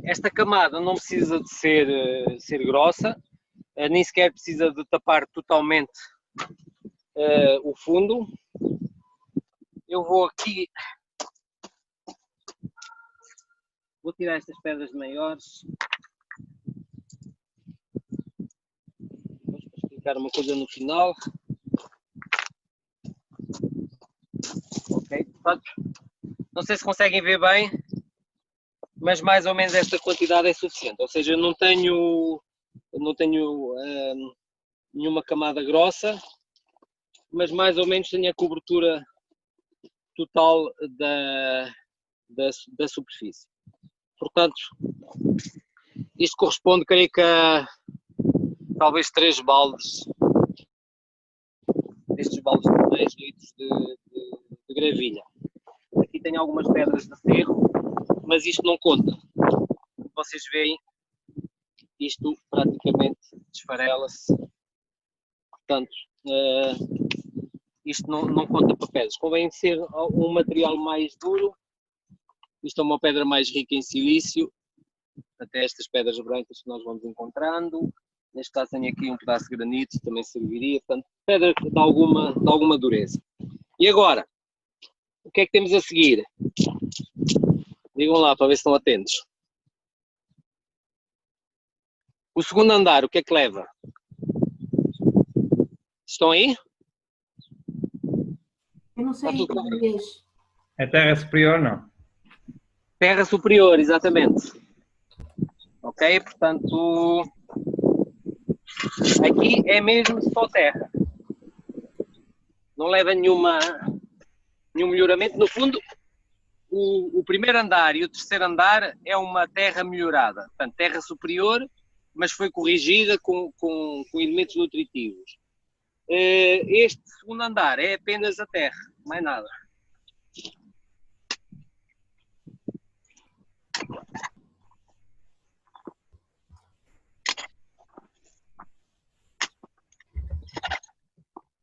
Esta camada não precisa de ser grossa, nem sequer precisa de tapar totalmente o fundo. Eu vou aqui, vou tirar estas pedras maiores. Vou explicar uma coisa no final. Ok, portanto, não sei se conseguem ver bem, mas mais ou menos esta quantidade é suficiente. Ou seja, eu não tenho nenhuma camada grossa, mas mais ou menos tenho a cobertura total da superfície. Portanto, isto corresponde, creio que a talvez 3 baldes, estes baldes de 10 litros de gravilha. Aqui tenho algumas pedras de ferro, mas isto não conta. Como vocês veem, isto praticamente desfarela-se. Portanto, isto não conta para pedras. Convém ser um material mais duro. Isto é uma pedra mais rica em silício, até estas pedras brancas que nós vamos encontrando. Neste caso tenho aqui um pedaço de granito, também serviria. Portanto, pedra de alguma dureza. E agora, o que é que temos a seguir? Digam lá para ver se estão atentos. O segundo andar, o que é que leva? Estão aí? Eu não sei Está em tudo bem? português. A terra superior, não? Terra superior, exatamente. Ok? Portanto, aqui é mesmo só terra. Não leva nenhum melhoramento. No fundo, o primeiro andar e o terceiro andar é uma terra melhorada. Portanto, terra superior, mas foi corrigida com elementos nutritivos. Este segundo andar é apenas a terra, mais nada.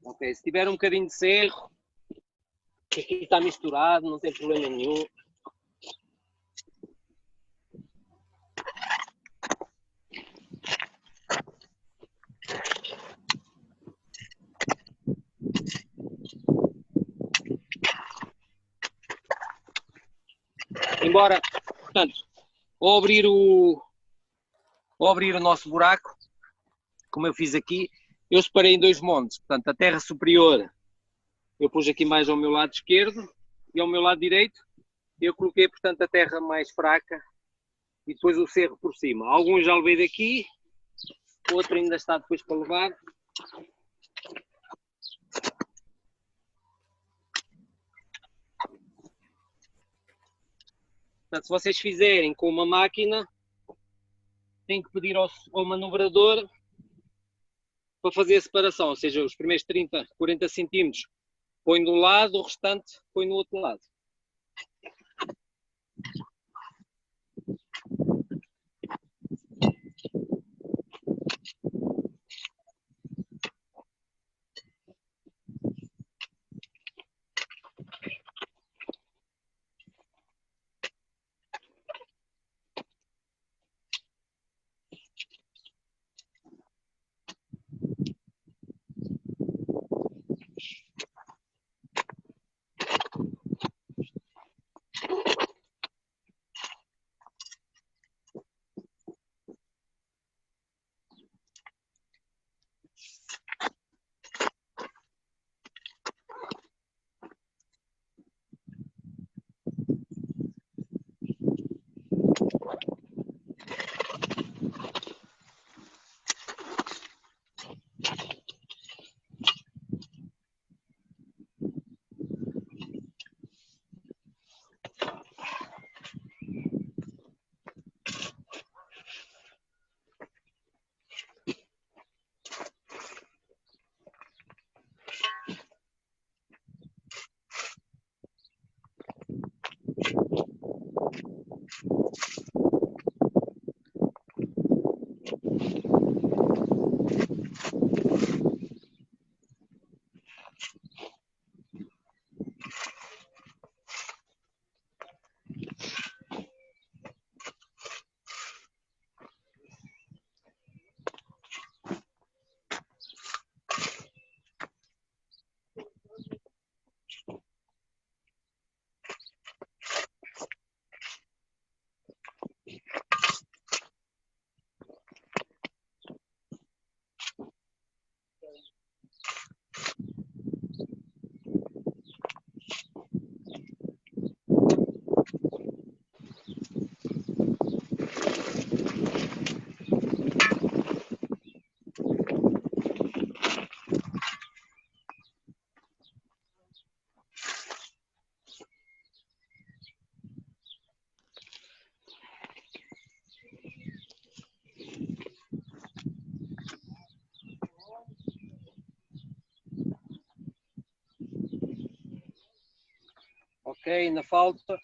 Ok, se tiver um bocadinho de serro, que aqui está misturado, não tem problema nenhum. Embora, portanto, ao abrir o nosso buraco, como eu fiz aqui, eu separei em 2 montes. Portanto, a terra superior eu pus aqui mais ao meu lado esquerdo e ao meu lado direito eu coloquei, portanto, a terra mais fraca e depois o cerro por cima. Alguns já levei daqui, outro ainda está depois para levar. Portanto, se vocês fizerem com uma máquina, têm que pedir ao manobrador para fazer a separação, ou seja, os primeiros 30, 40 centímetros põe de um lado, o restante põe no outro lado. Ok, ainda falta.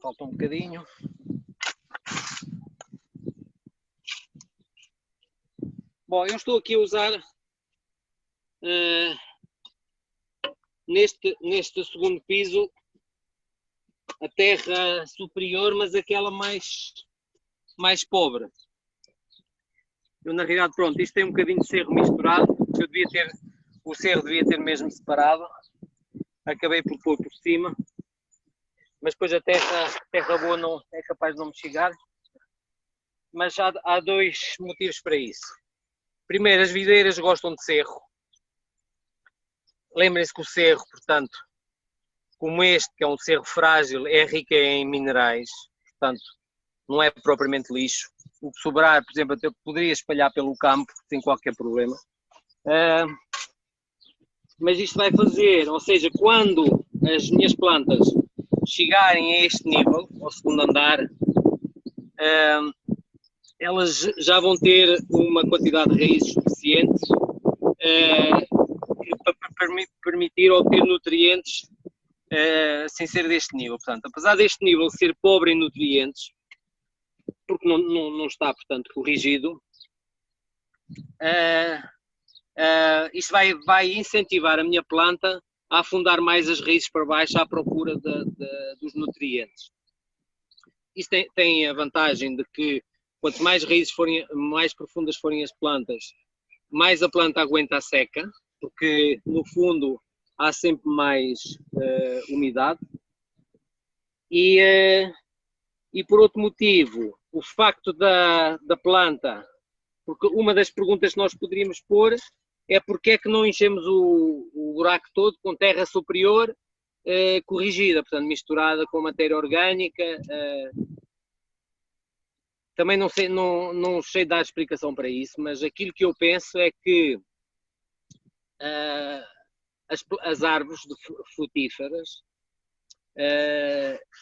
Falta um bocadinho. Bom, eu estou aqui a usar neste segundo piso a terra superior, mas aquela mais pobre. Eu, na realidade, pronto, isto tem um bocadinho de cerro misturado. O cerro devia ter mesmo separado. Acabei por pôr por cima. Mas depois a terra boa não é capaz de não me chegar. Mas há dois motivos para isso. Primeiro, as videiras gostam de cerro. Lembrem-se que o cerro, portanto, como este, que é um cerro frágil, é rico em minerais. Portanto, não é propriamente lixo. O que sobrar, por exemplo, até poderia espalhar pelo campo, sem qualquer problema. Mas isto vai fazer, ou seja, quando as minhas plantas chegarem a este nível, ao segundo andar, elas já vão ter uma quantidade de raízes suficiente para permitir obter nutrientes sem ser deste nível. Portanto, apesar deste nível ser pobre em nutrientes, porque não está, portanto, corrigido, isto vai incentivar a minha planta a afundar mais as raízes para baixo à procura dos nutrientes. Isso tem a vantagem de que quanto mais raízes forem, mais profundas forem as plantas, mais a planta aguenta a seca, porque no fundo há sempre mais umidade. E por outro motivo, o facto da planta, porque uma das perguntas que nós poderíamos pôr é porque é que não enchemos o buraco todo com terra superior corrigida, portanto misturada com matéria orgânica. Também não sei dar explicação para isso, mas aquilo que eu penso é que as árvores frutíferas,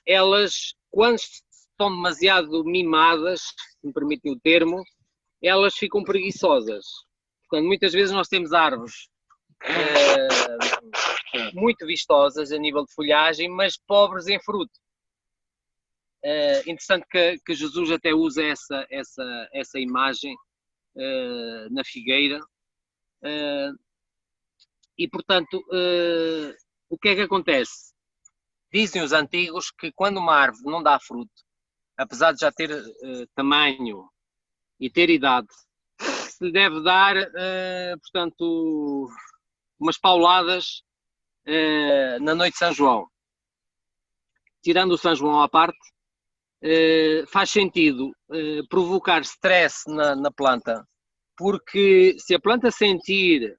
elas, quando estão demasiado mimadas, se me permitem o termo, elas ficam preguiçosas. Portanto, muitas vezes nós temos árvores muito vistosas a nível de folhagem, mas pobres em fruto. Interessante que Jesus até usa essa imagem na figueira. E, portanto, o que é que acontece? Dizem os antigos que quando uma árvore não dá fruto, apesar de já ter tamanho e ter idade, se lhe deve dar, portanto, umas pauladas na noite de São João. Tirando o São João à parte, faz sentido provocar stress na planta, porque se a planta sentir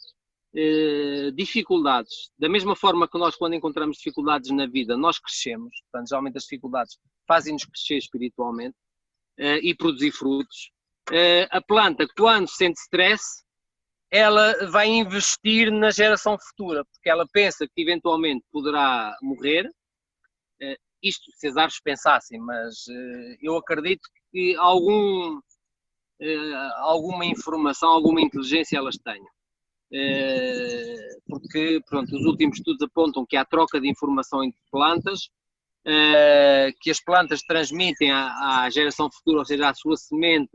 dificuldades, da mesma forma que nós, quando encontramos dificuldades na vida, nós crescemos. Portanto, geralmente as dificuldades fazem-nos crescer espiritualmente e produzir frutos. A planta, quando sente stress, ela vai investir na geração futura, porque ela pensa que eventualmente poderá morrer. Isto se as árvores pensassem, mas eu acredito que alguma informação, alguma inteligência elas tenham. Porque, pronto, os últimos estudos apontam que há troca de informação entre plantas, que as plantas transmitem à geração futura, ou seja, à sua semente,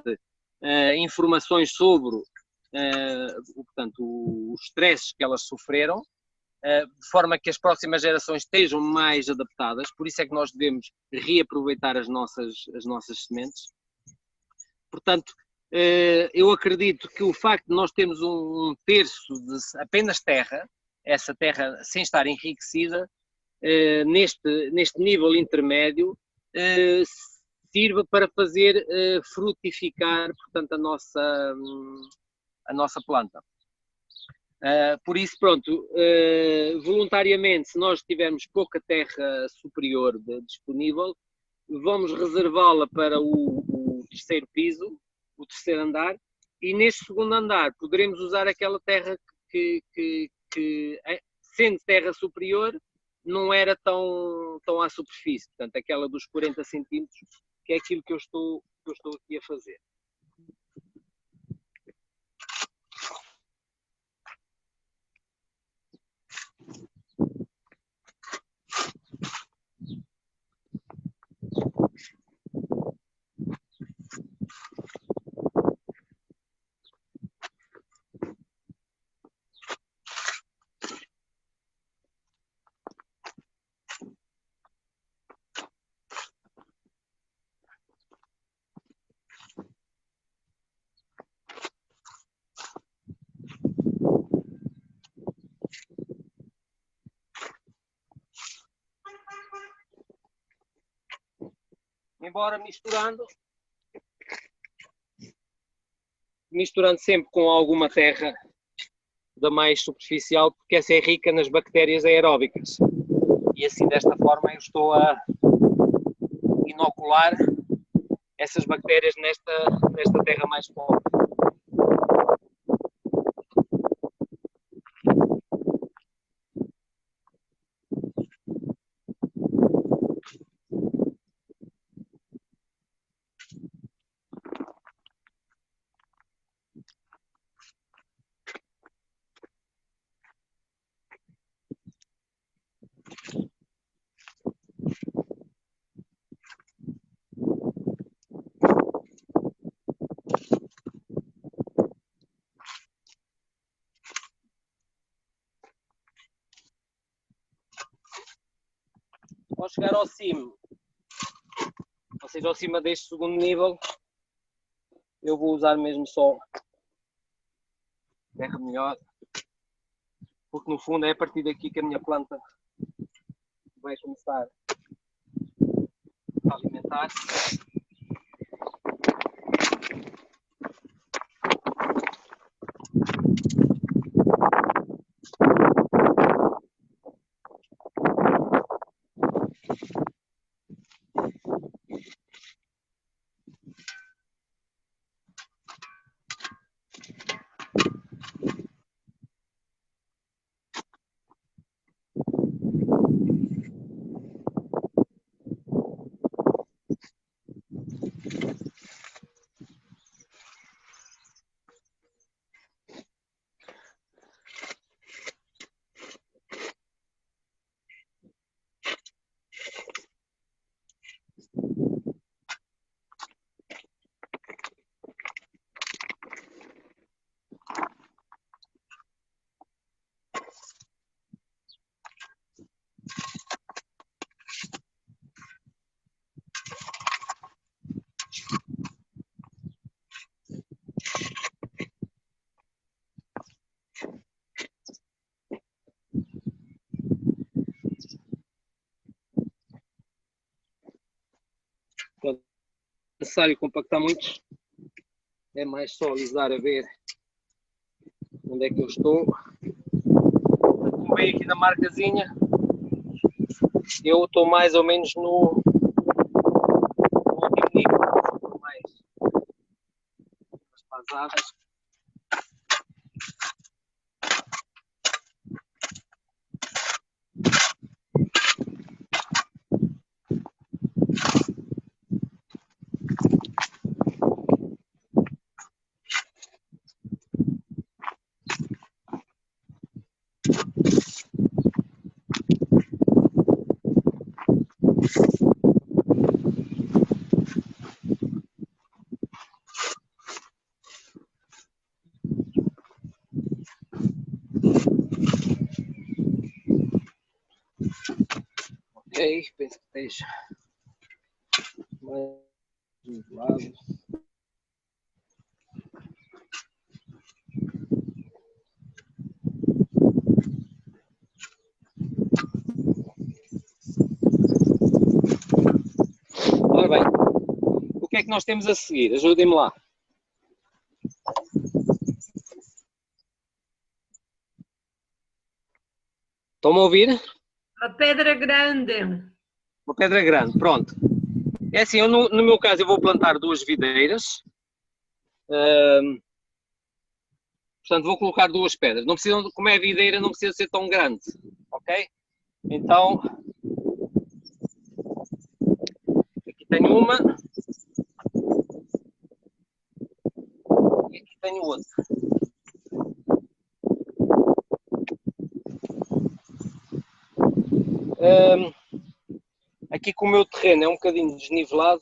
informações sobre portanto, os stresses que elas sofreram, de forma que as próximas gerações estejam mais adaptadas. Por isso é que nós devemos reaproveitar as nossas sementes. Portanto, eu acredito que o facto de nós termos um terço de apenas terra, essa terra sem estar enriquecida, neste nível intermédio, sirva para fazer frutificar, portanto, a nossa planta. Por isso, pronto, voluntariamente, se nós tivermos pouca terra superior disponível, vamos reservá-la para o terceiro piso, o terceiro andar, e neste segundo andar poderemos usar aquela terra que sendo terra superior, não era tão à superfície, portanto, aquela dos 40 centímetros, que é aquilo que eu estou aqui a fazer. Embora misturando sempre com alguma terra da mais superficial, porque essa é rica nas bactérias aeróbicas. E assim, desta forma, eu estou a inocular essas bactérias nesta terra mais pobre. Ao chegar ao cimo, ou seja, ao cima deste segundo nível, eu vou usar mesmo só terra melhor, porque no fundo é a partir daqui que a minha planta vai começar a alimentar-se. Não é necessário compactar muito, é mais só alisar a ver onde é que eu estou. como veio aqui da marcazinha, eu estou mais ou menos no último nível, mais umas pasadas. Ok, penso que esteja mais nivelado. Ora bem, o que é que nós temos a seguir? Ajudem-me lá. Estão-me a ouvir? A pedra grande. Uma pedra grande, pronto. É assim, eu no meu caso eu vou plantar 2 videiras. Portanto, vou colocar 2 pedras. Não precisam, como é videira, não precisa ser tão grande. Ok? Então, aqui tenho uma. E aqui tenho outra. Aqui como o meu terreno é um bocadinho desnivelado,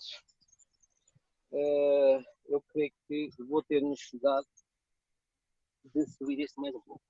eu creio que vou ter necessidade de subir este mais um pouco.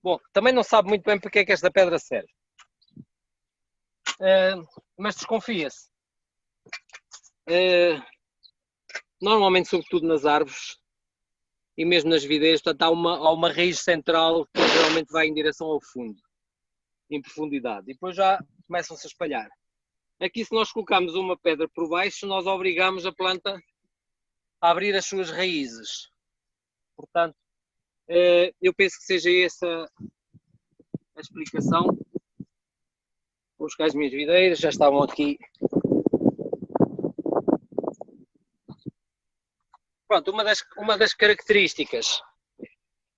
Bom, também não sabe muito bem para que é que esta pedra serve. Mas desconfia-se. Normalmente, sobretudo nas árvores e mesmo nas videiras, portanto, há uma raiz central que geralmente vai em direção ao fundo, em profundidade. E depois já começam-se a espalhar. Aqui, se nós colocarmos uma pedra por baixo, nós obrigamos a planta a abrir as suas raízes. Portanto, eu penso que seja essa a explicação. Vou buscar as minhas videiras, já estavam aqui. Pronto, uma das características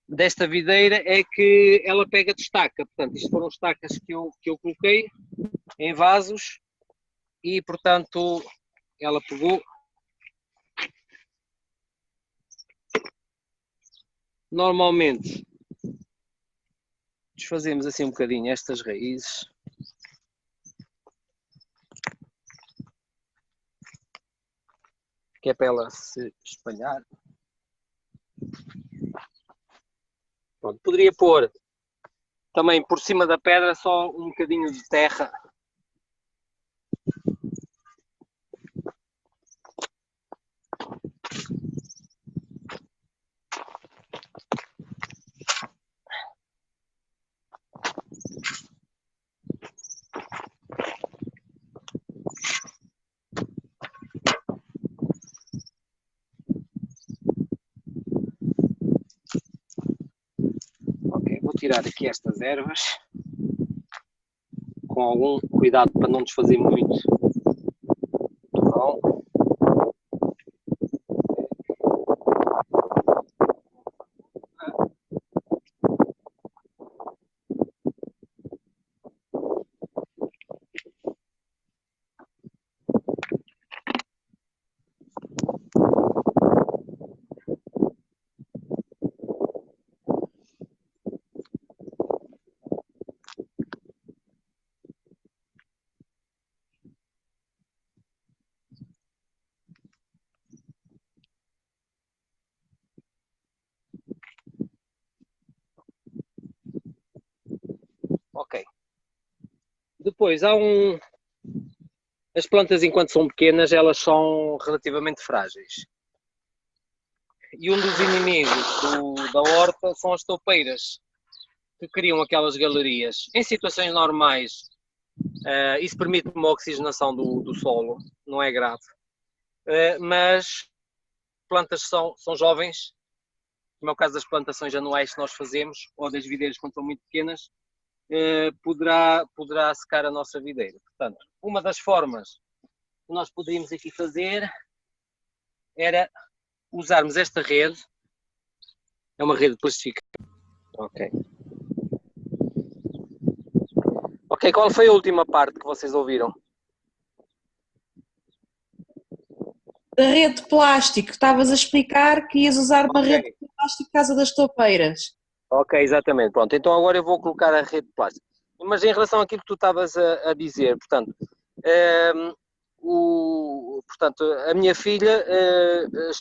desta videira é que ela pega de estaca. Portanto, isto foram estacas que eu coloquei em vasos e, portanto, ela pegou. Normalmente, desfazemos assim um bocadinho estas raízes. Que é para ela se espalhar. Pronto, poderia pôr também por cima da pedra só um bocadinho de terra. Ok, vou tirar aqui estas ervas com algum cuidado para não desfazer muito. Bom. Depois há as plantas, enquanto são pequenas, elas são relativamente frágeis. E um dos inimigos da horta são as toupeiras, que criam aquelas galerias. Em situações normais, isso permite uma oxigenação do solo, não é grave. Mas plantas são jovens, no meu caso das plantações anuais que nós fazemos, ou das videiras quando são muito pequenas, poderá secar a nossa videira. Portanto, uma das formas que nós poderíamos aqui fazer era usarmos esta rede. É uma rede plastificada. Ok. Ok, qual foi a última parte que vocês ouviram? Da rede de plástico, estavas a explicar que ias usar uma Ok. rede de plástico por causa das toupeiras. Ok, exatamente. Pronto, então agora eu vou colocar a rede de plástico. Mas em relação àquilo que tu estavas a dizer, portanto, portanto, a minha filha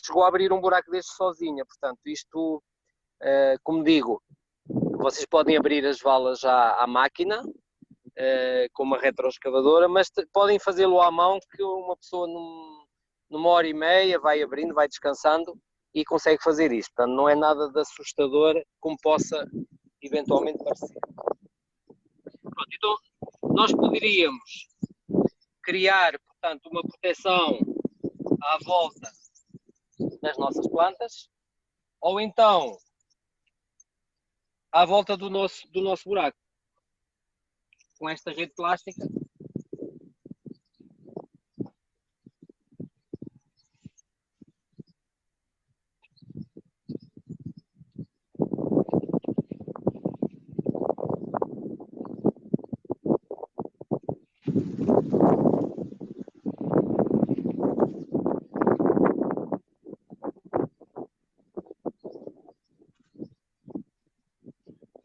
chegou a abrir um buraco deste sozinha. Portanto, isto, como digo, vocês podem abrir as valas já à máquina, com uma retroescavadora, mas podem fazê-lo à mão, que uma pessoa numa hora e meia vai abrindo, vai descansando e consegue fazer isto. Portanto, não é nada de assustador como possa eventualmente parecer. Pronto, então, nós poderíamos criar, portanto, uma proteção à volta das nossas plantas, ou então à volta do nosso buraco, com esta rede plástica.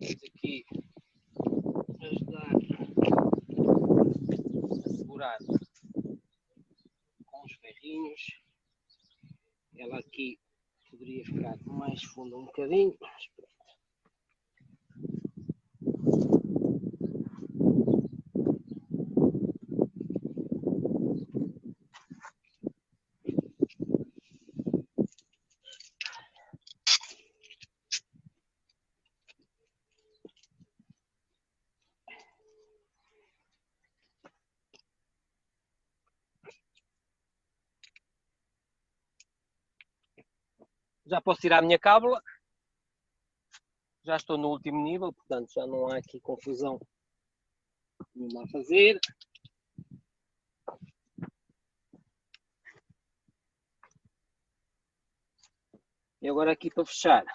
Aqui ajudar a segurar com os ferrinhos. Ela aqui poderia ficar mais funda um bocadinho. Já posso tirar a minha cábula. Já estou no último nível, portanto já não há aqui confusão nenhuma a fazer. E agora aqui para fechar,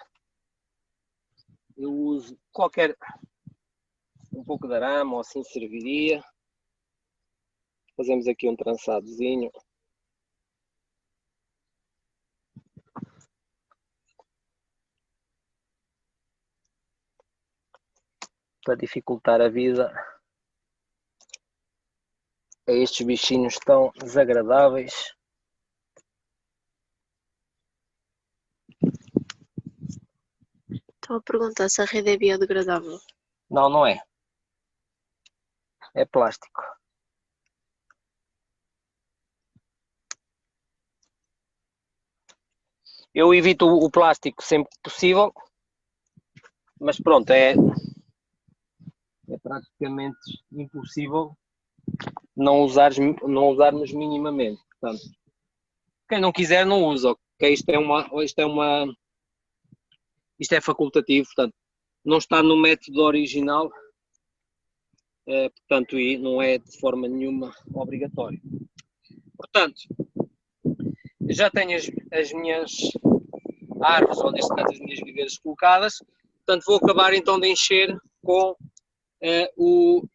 eu uso um pouco de arame, ou assim serviria. Fazemos aqui um trançadozinho. Para dificultar a vida a estes bichinhos tão desagradáveis. Estão a perguntar se a rede é biodegradável. Não, não é. É plástico. Eu evito o plástico sempre que possível, mas pronto, é praticamente impossível não usarmos minimamente. Portanto, quem não quiser não usa, ok? Isto é facultativo, portanto, não está no método original, portanto, e não é de forma nenhuma obrigatório. Portanto, já tenho as minhas árvores, ou neste caso as minhas videiras colocadas, portanto vou acabar então de encher com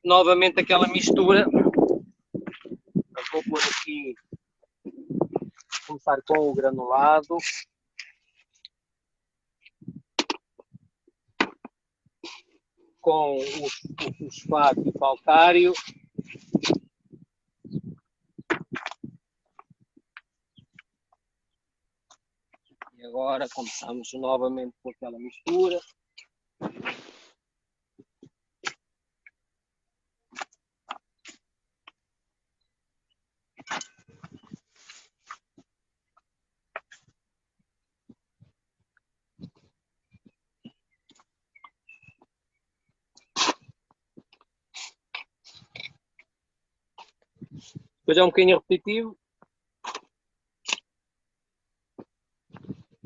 novamente aquela mistura. Vou pôr aqui, começar com o granulado. Com o fosfato e o calcário. E agora começamos novamente com aquela mistura. Depois é um bocadinho repetitivo.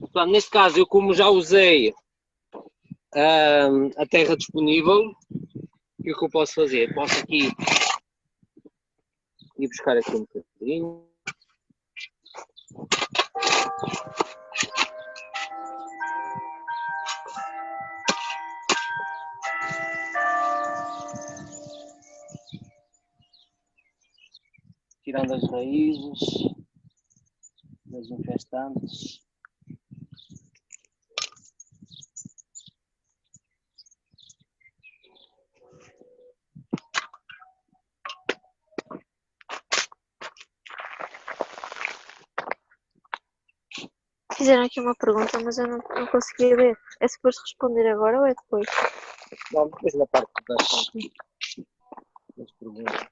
Portanto, neste caso, eu como já usei a terra disponível, o que é que eu posso fazer? Posso aqui ir buscar aqui um bocadinho. Tirando as raízes das infestantes. Fizeram aqui uma pergunta, mas eu não consegui ler. É suposto responder agora ou é depois? Não, depois na parte das perguntas.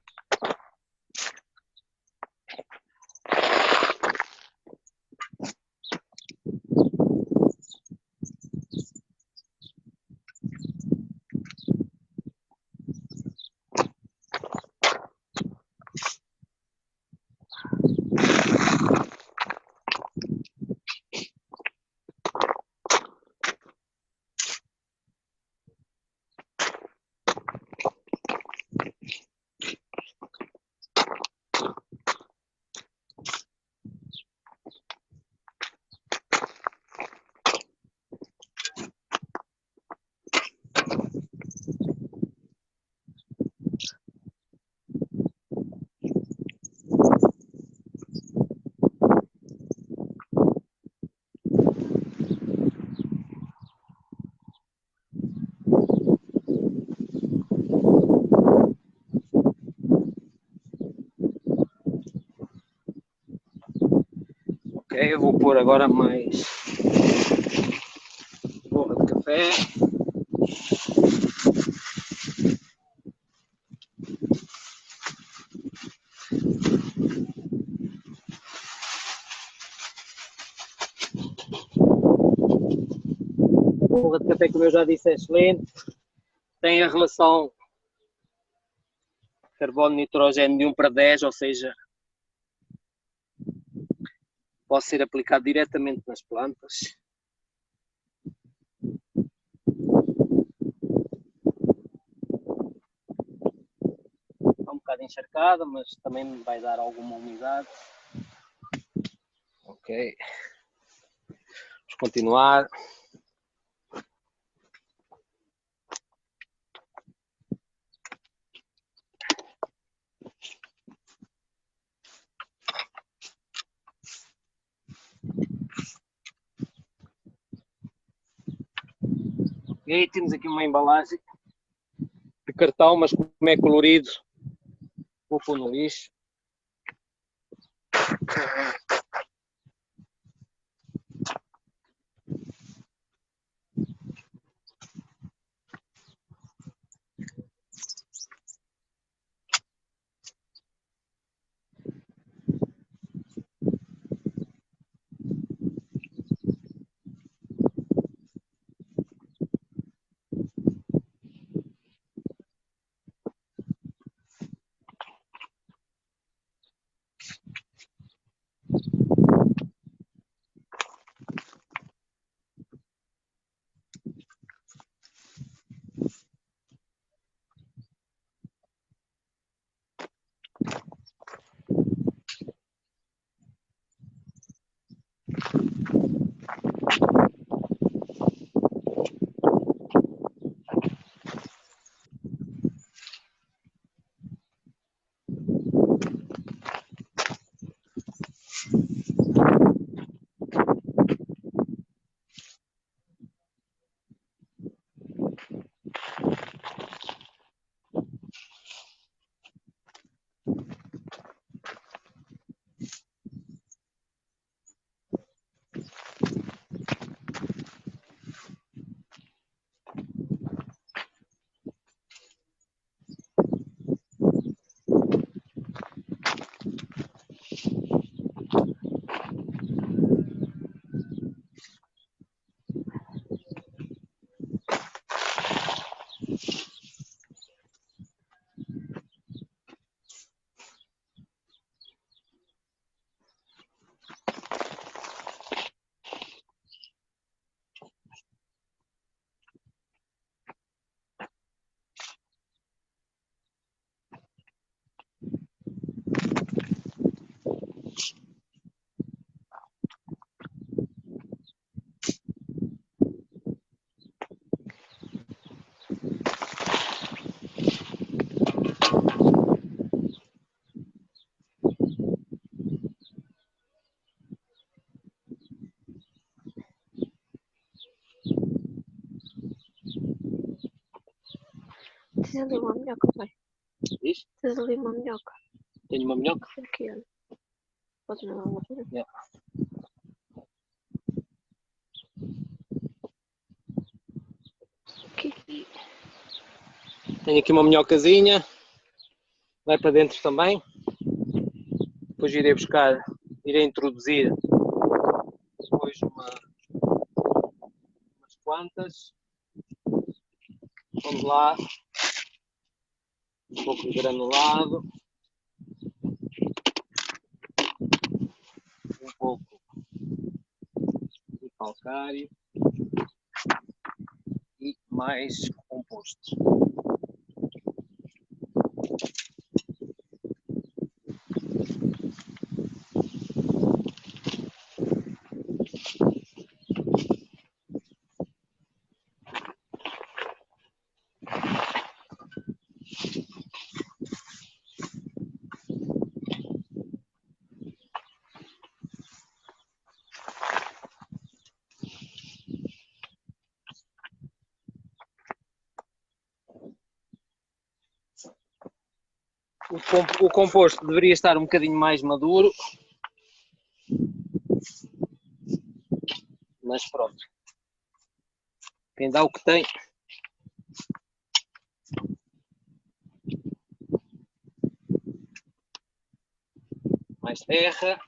Ok, eu vou pôr agora mais borra de café. A borra de café, como eu já disse, é excelente. Tem a relação carbono-nitrogênio de 1:10, ou seja, pode ser aplicado diretamente nas plantas. Está um bocado encharcada, mas também vai dar alguma umidade. Ok. Vamos continuar. Ok, temos aqui uma embalagem de cartão, mas como é colorido, vou pôr no lixo. Tens ali uma minhoca, pai. Diz? Tens ali uma minhoca. Tenho uma minhoca. Aqui, olha. Podes me dar uma coisa? Yeah. Aqui. Tenho aqui uma minhocazinha. Vai para dentro também. Depois irei introduzir depois umas quantas. Vamos lá. Um pouco de granulado. Um pouco de calcário. E mais composto. O composto deveria estar um bocadinho mais maduro, mas pronto, quem dá o que tem. Mais terra.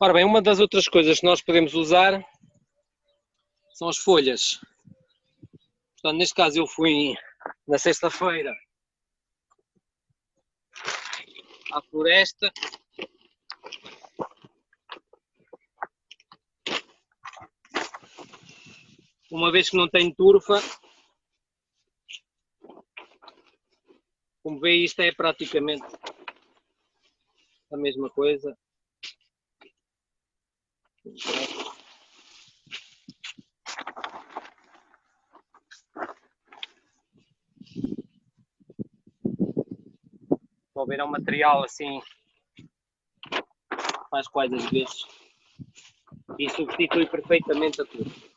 Ora bem, uma das outras coisas que nós podemos usar são as folhas. Portanto, neste caso eu fui na sexta-feira à floresta. Uma vez que não tenho turfa, como vê, isto é praticamente a mesma coisa. Vou ver, é um material assim, faz quase as vezes, e substitui perfeitamente a tudo.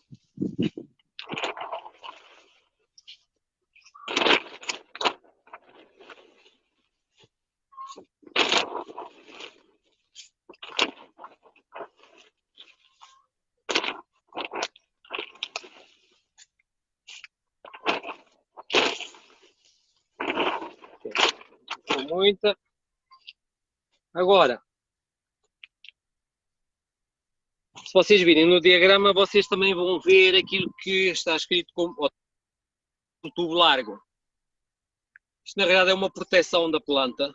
Com muita. Agora, se vocês virem no diagrama, vocês também vão ver aquilo que está escrito como o tubo largo. Isto na realidade é uma proteção da planta.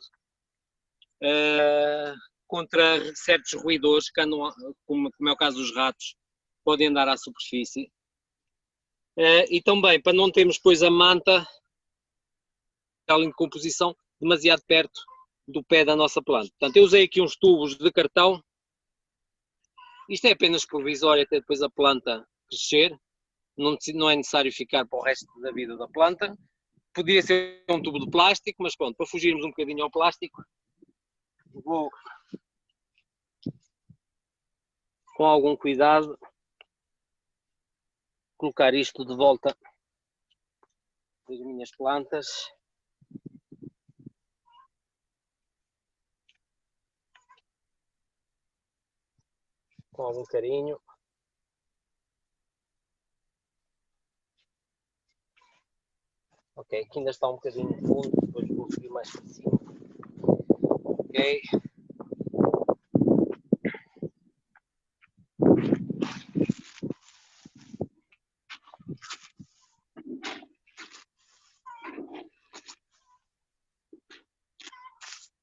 contra certos roedores que andam, como é o caso dos ratos, podem andar à superfície. E também para não termos depois a manta em composição demasiado perto do pé da nossa planta. Portanto, eu usei aqui uns tubos de cartão. Isto é apenas provisório até depois a planta crescer. Não é necessário ficar para o resto da vida da planta. Podia ser um tubo de plástico, mas pronto, para fugirmos um bocadinho ao plástico, vou com algum cuidado colocar isto de volta das minhas plantas. Com algum carinho. Ok, aqui ainda está um bocadinho fundo, depois vou subir mais para cima. Ok.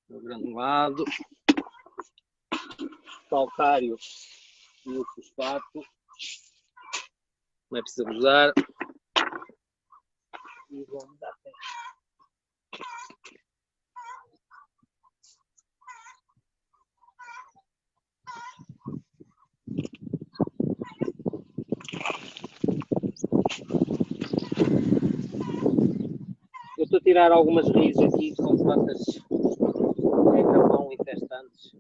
O granulado, calcário e o fosfato. Não é preciso abusar. E vou dar até. Eu estou a tirar algumas raízes aqui, que são plantas é capão infestantes.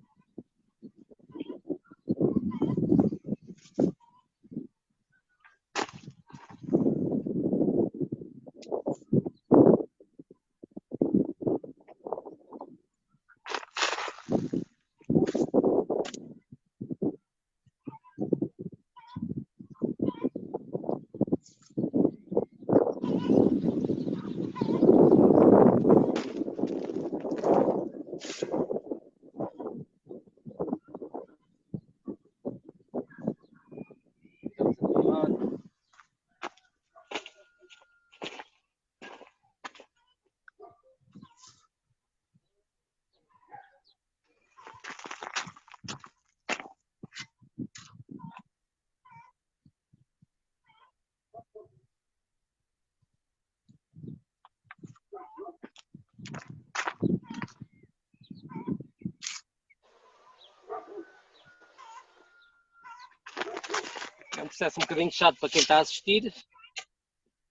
É um processo um bocadinho chato para quem está a assistir,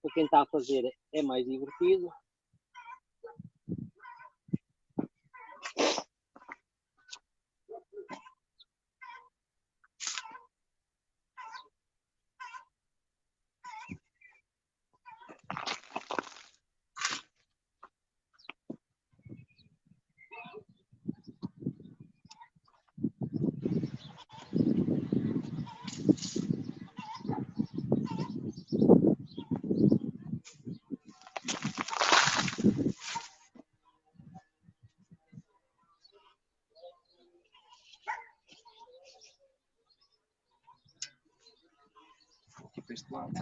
para quem está a fazer é mais divertido. Aqui para este lado.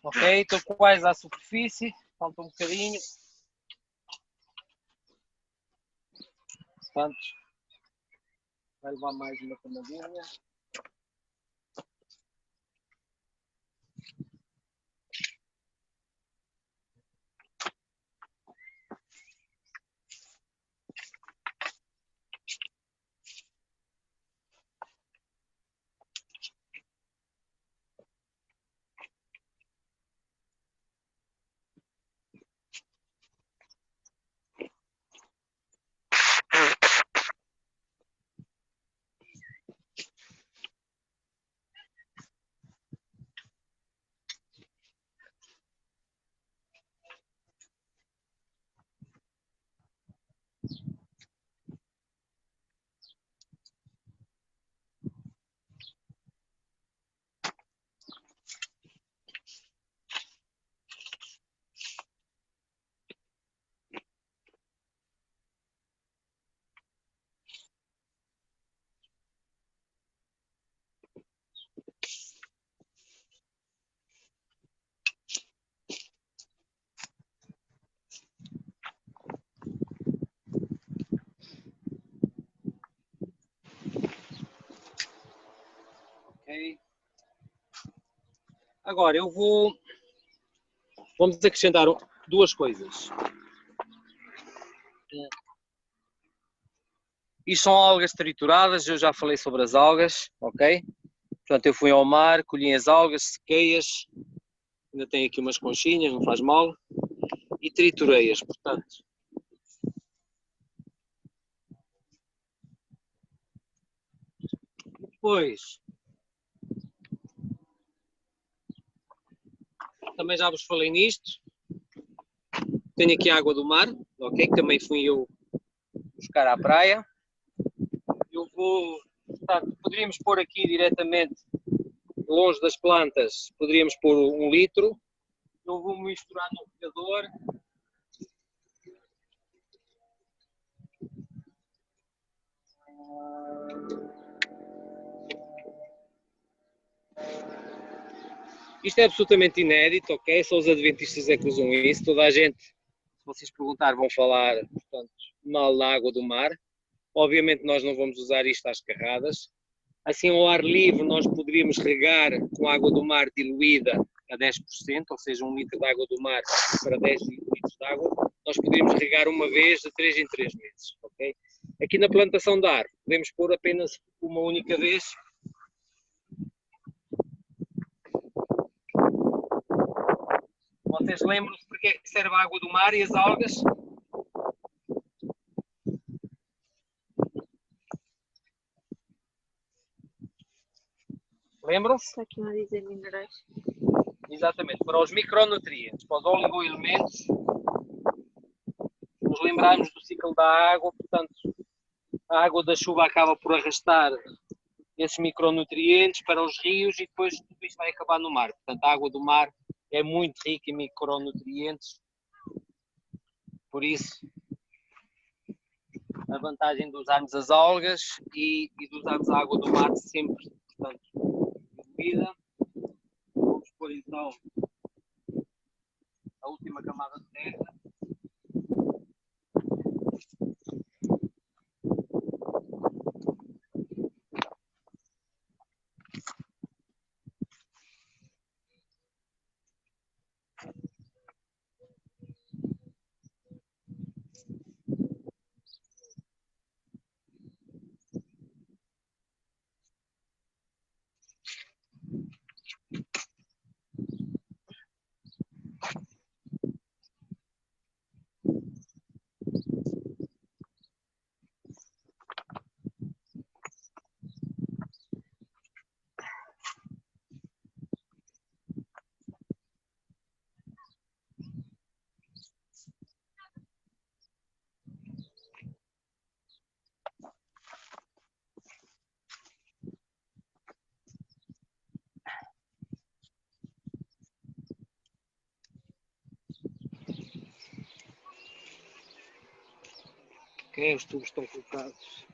Ok, estou quase à superfície, falta um bocadinho. Portanto, vai levar mais uma camadinha. Agora vamos acrescentar duas coisas. Isto são algas trituradas, eu já falei sobre as algas, ok? Portanto, eu fui ao mar, colhi as algas, sequei-as, ainda tenho aqui umas conchinhas, não faz mal, e triturei-as, portanto. Depois, também já vos falei nisto, tenho aqui a água do mar, ok? Que também fui eu buscar à praia. Eu portanto, poderíamos pôr aqui diretamente, longe das plantas, poderíamos pôr 1 litro. Eu vou misturar no regador. Isto é absolutamente inédito, ok? Só os adventistas é que usam isso. Toda a gente, se vocês perguntar, vão falar, portanto, mal da água do mar. Obviamente nós não vamos usar isto às carradas. Assim, ao ar livre, nós poderíamos regar com água do mar diluída a 10%, ou seja, 1 litro de água do mar para 10 litros de água. Nós poderíamos regar uma vez de 3 em 3 meses, ok? Aqui na plantação de árvore, podemos pôr apenas uma única vez. Vocês lembram-se porque é que serve a água do mar e as algas? Lembram-se? Está aqui a dizer minerais. Exatamente, para os micronutrientes, para os oligoelementos, nos lembrarmos do ciclo da água, portanto, a água da chuva acaba por arrastar esses micronutrientes para os rios e depois tudo isto vai acabar no mar. Portanto, a água do mar é muito rica em micronutrientes, por isso a vantagem de usarmos as algas e de usarmos a água do mar sempre, portanto, diluída. Vamos pôr então a última camada de terra. Ok, os tubos estão colocados.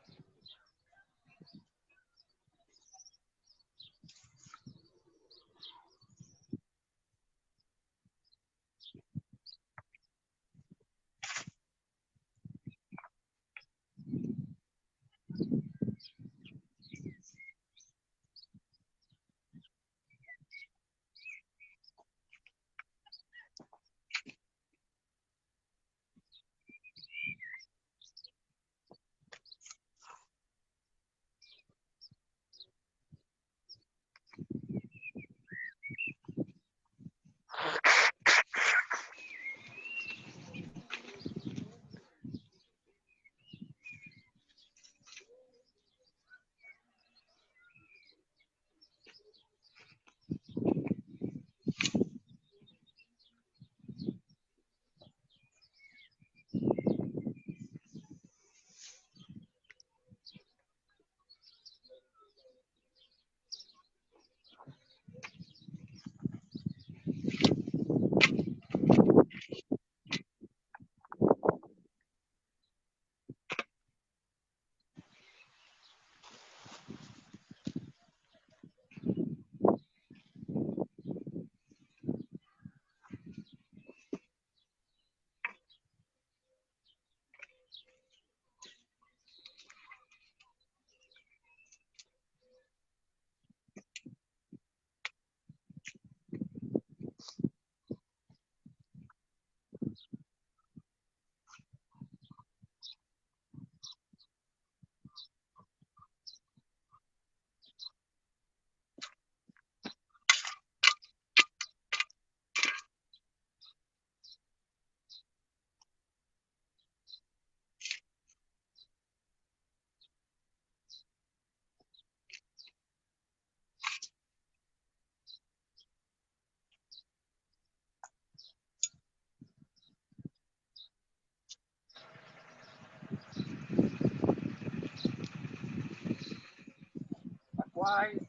Wise.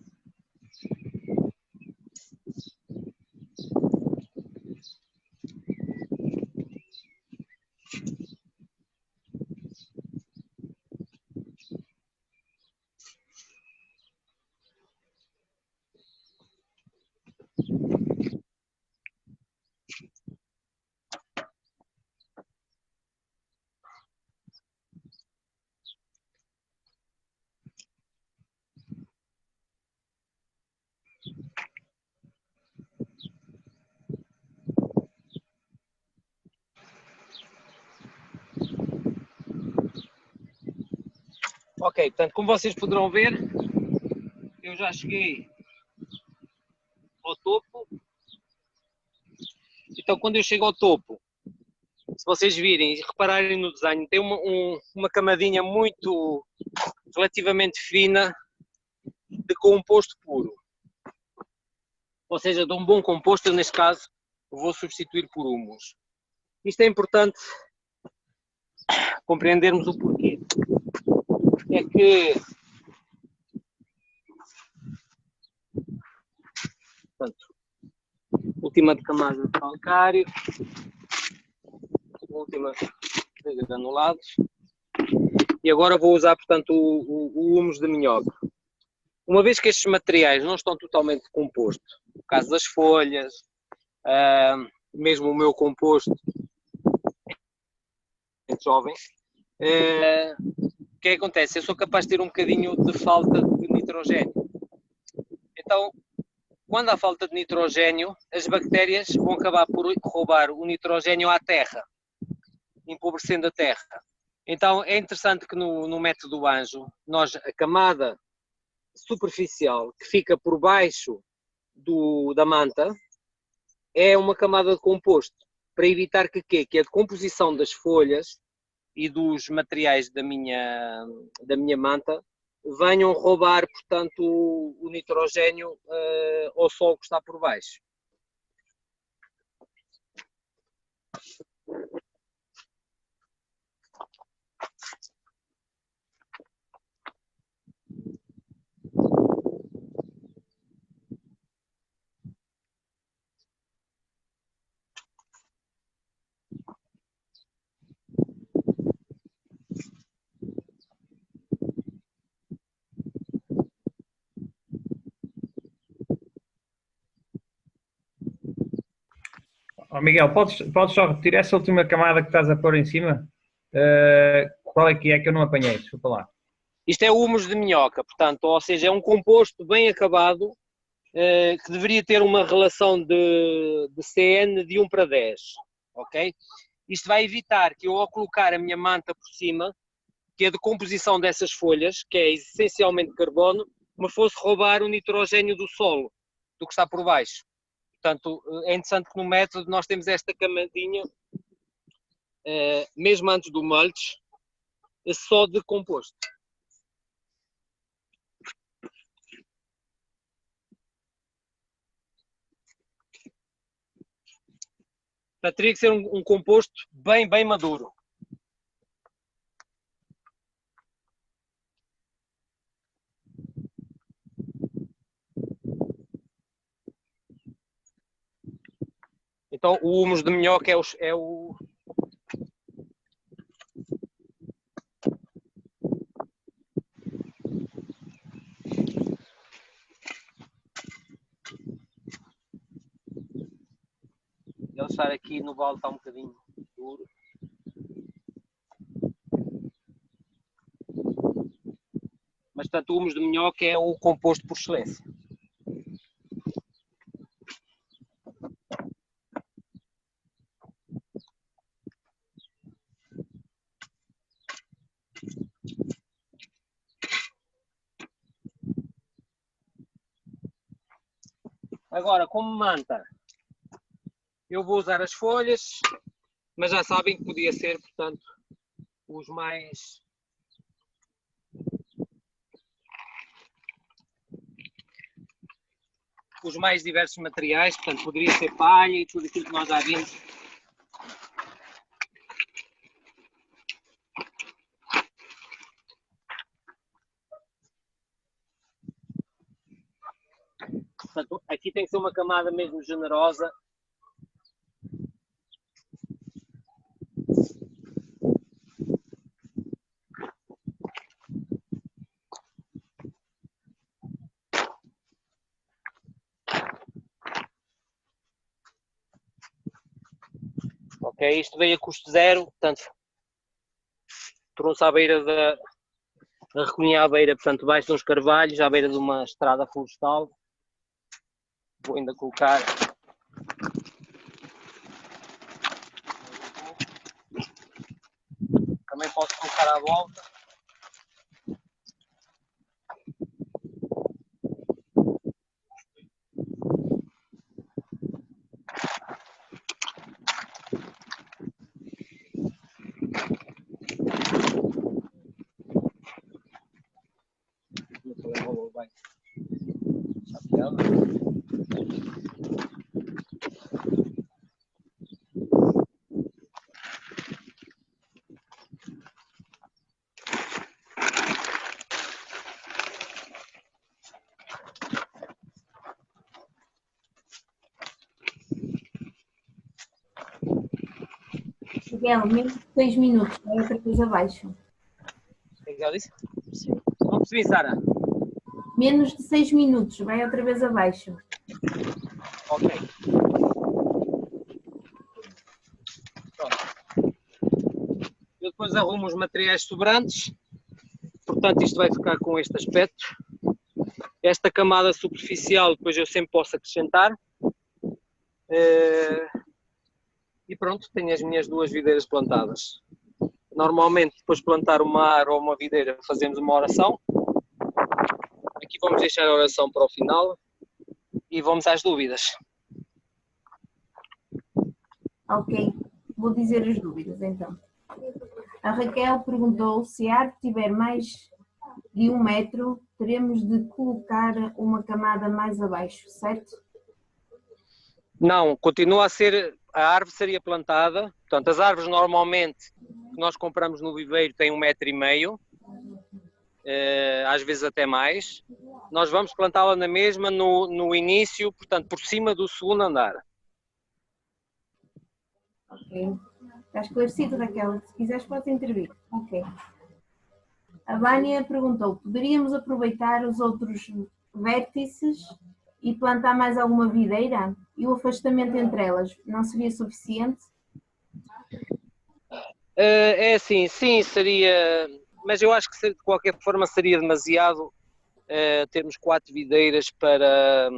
Ok, portanto, como vocês poderão ver, eu já cheguei ao topo. Então, quando eu chego ao topo, se vocês virem e repararem no desenho, tem uma camadinha muito relativamente fina de composto puro. Ou seja, de um bom composto, eu, neste caso, vou substituir por humus. Isto é importante compreendermos o porquê. É que, portanto, última de camada de calcário, última de granulados, e agora vou usar, portanto, o humus de minhoca. Uma vez que estes materiais não estão totalmente decompostos, no caso das folhas, mesmo o meu composto jovem, o que acontece? Eu sou capaz de ter um bocadinho de falta de nitrogênio. Então, quando há falta de nitrogênio, as bactérias vão acabar por roubar o nitrogênio à terra, empobrecendo a terra. Então, é interessante que no método Anjo, a camada superficial que fica por baixo da manta é uma camada de composto, para evitar que a decomposição das folhas e dos materiais da minha manta venham roubar, portanto, o nitrogênio ao solo que está por baixo. Oh, Miguel, podes só repetir essa última camada que estás a pôr em cima? Qual é que eu não apanhei? Desculpa lá. Isto é o humus de minhoca, portanto, ou seja, é um composto bem acabado que deveria ter uma relação de CN de 1:10, ok? Isto vai evitar que eu, ao colocar a minha manta por cima, que a decomposição dessas folhas, que é essencialmente carbono, me fosse roubar o nitrogênio do solo, do que está por baixo. Portanto, é interessante que no método nós temos esta camadinha, mesmo antes do mulch, só de composto. Portanto, teria que ser um composto bem maduro. Então, o humus de minhoca é o... Ele estar aqui no balde está um bocadinho duro. Mas, portanto, o humus de minhoca é o composto por excelência. Agora, como manta, eu vou usar as folhas, mas já sabem que podia ser, portanto, os mais diversos materiais, portanto, poderia ser palha e tudo aquilo que nós já vimos. tem que ser uma camada mesmo generosa. Ok, isto veio a custo zero, portanto, trouxe à beira da recolhi à beira, portanto, baixo de uns carvalhos, à beira de uma estrada florestal. Vou ainda colocar. Também posso colocar à volta. O telemóvel vai chateado. Miguel, menos de 6 minutos, vai outra vez abaixo. O que ela disse? Não percebi, Sara. Menos de 6 minutos, vai outra vez abaixo. Ok. Pronto. Eu depois arrumo os materiais sobrantes. Portanto, isto vai ficar com este aspecto. Esta camada superficial depois eu sempre posso acrescentar. E pronto, tenho as minhas 2 videiras plantadas. Normalmente, depois de plantar uma árvore ou uma videira, fazemos uma oração. Aqui vamos deixar a oração para o final e vamos às dúvidas. Ok, vou dizer as dúvidas então. A Raquel perguntou se a árvore tiver mais de 1 metro, teremos de colocar uma camada mais abaixo, certo? Não, continua a ser, a árvore seria plantada, portanto as árvores normalmente que nós compramos no viveiro têm 1,5 m, às vezes até mais. Nós vamos plantá-la na mesma no início, portanto por cima do segundo andar. Ok. Está esclarecido, Raquel. Se quiseres podes intervir. Ok. A Vânia perguntou, poderíamos aproveitar os outros vértices e plantar mais alguma videira? E o afastamento entre elas não seria suficiente? É assim, sim, seria, mas eu acho que de qualquer forma seria demasiado termos 4 videiras para...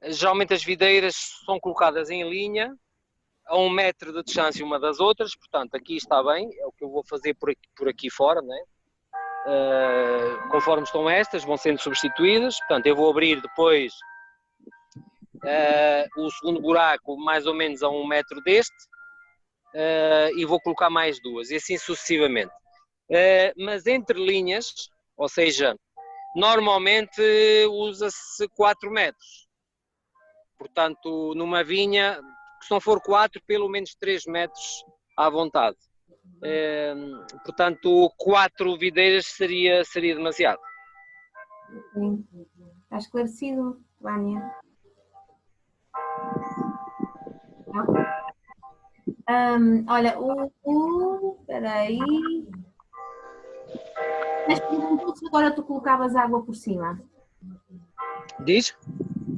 geralmente as videiras são colocadas em linha, a 1 metro de distância uma das outras, portanto aqui está bem, é o que eu vou fazer por aqui fora, né? Conforme estão estas, vão sendo substituídas, portanto eu vou abrir depois o segundo buraco mais ou menos a 1 metro deste e vou colocar mais 2 e assim sucessivamente. Mas entre linhas, ou seja, normalmente usa-se 4 metros, portanto numa vinha, se não for 4, pelo menos 3 metros à vontade. Portanto 4 videiras seria demasiado. Sim. Está esclarecido, Vânia? Ok. Olha, espera aí. Mas perguntou se agora tu colocavas água por cima. Diz?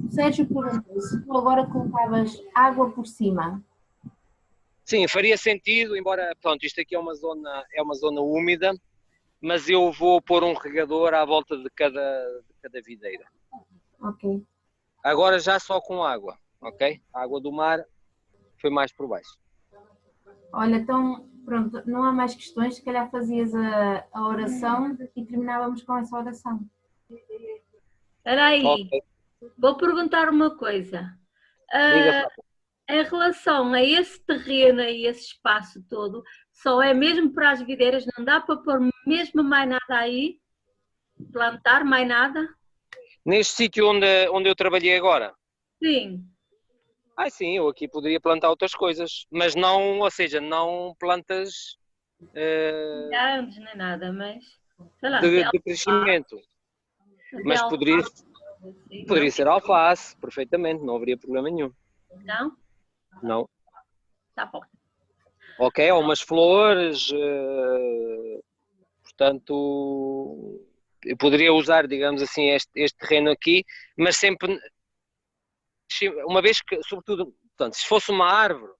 O Sérgio perguntou se tu agora colocavas água por cima. Sim, faria sentido, embora, pronto, isto aqui é uma zona úmida, mas eu vou pôr um regador à volta de cada videira. Ok. Agora já só com água, ok? A água do mar foi mais por baixo. Olha, então, pronto, não há mais questões, se calhar fazias a oração e terminávamos com essa oração. Espera aí, Ok. vou perguntar uma coisa. Diga, Em relação a esse terreno e esse espaço todo, só é mesmo para as videiras, não dá para pôr mesmo mais nada aí? Plantar mais nada? neste sítio onde eu trabalhei agora? Sim. Sim, eu aqui poderia plantar outras coisas, mas não, ou seja, não plantas Grandes nem nada, mas sei lá, de crescimento. Mas Poderia ser alface, perfeitamente, não haveria problema nenhum. Não? Não. Tá bom. Ok, ou umas flores, portanto, eu poderia usar, digamos assim, este terreno aqui, mas sempre, uma vez que, sobretudo, portanto, se fosse uma árvore,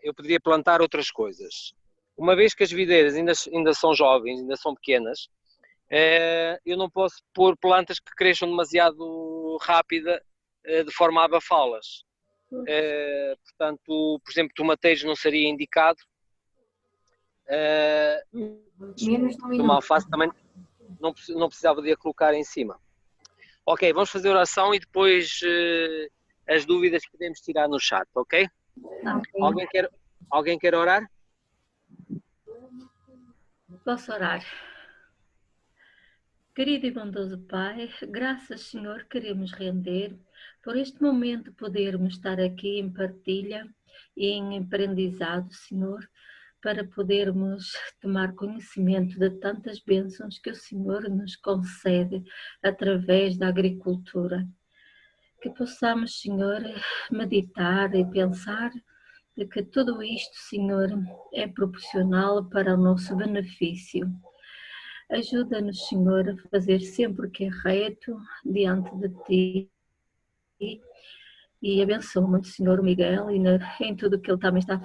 eu poderia plantar outras coisas. Uma vez que as videiras ainda são jovens, ainda são pequenas, eu não posso pôr plantas que cresçam demasiado rápida, de forma a abafá-las. Portanto, por exemplo, tomateiros não seria indicado. Menos de um Uma minuto. alface também não precisava de a colocar em cima. Ok, vamos fazer oração e depois as dúvidas podemos tirar no chat, ok? Ok. Alguém quer orar? Posso orar? Querido e bondoso Pai, graças, Senhor, queremos render por este momento podermos estar aqui em partilha e em aprendizado, Senhor, para podermos tomar conhecimento de tantas bênçãos que o Senhor nos concede através da agricultura. Que possamos, Senhor, meditar e pensar de que tudo isto, Senhor, é proporcional para o nosso benefício. Ajuda-nos, Senhor, a fazer sempre o que é reto diante de Ti e abençoa muito, Senhor Miguel, e em tudo o que ele também está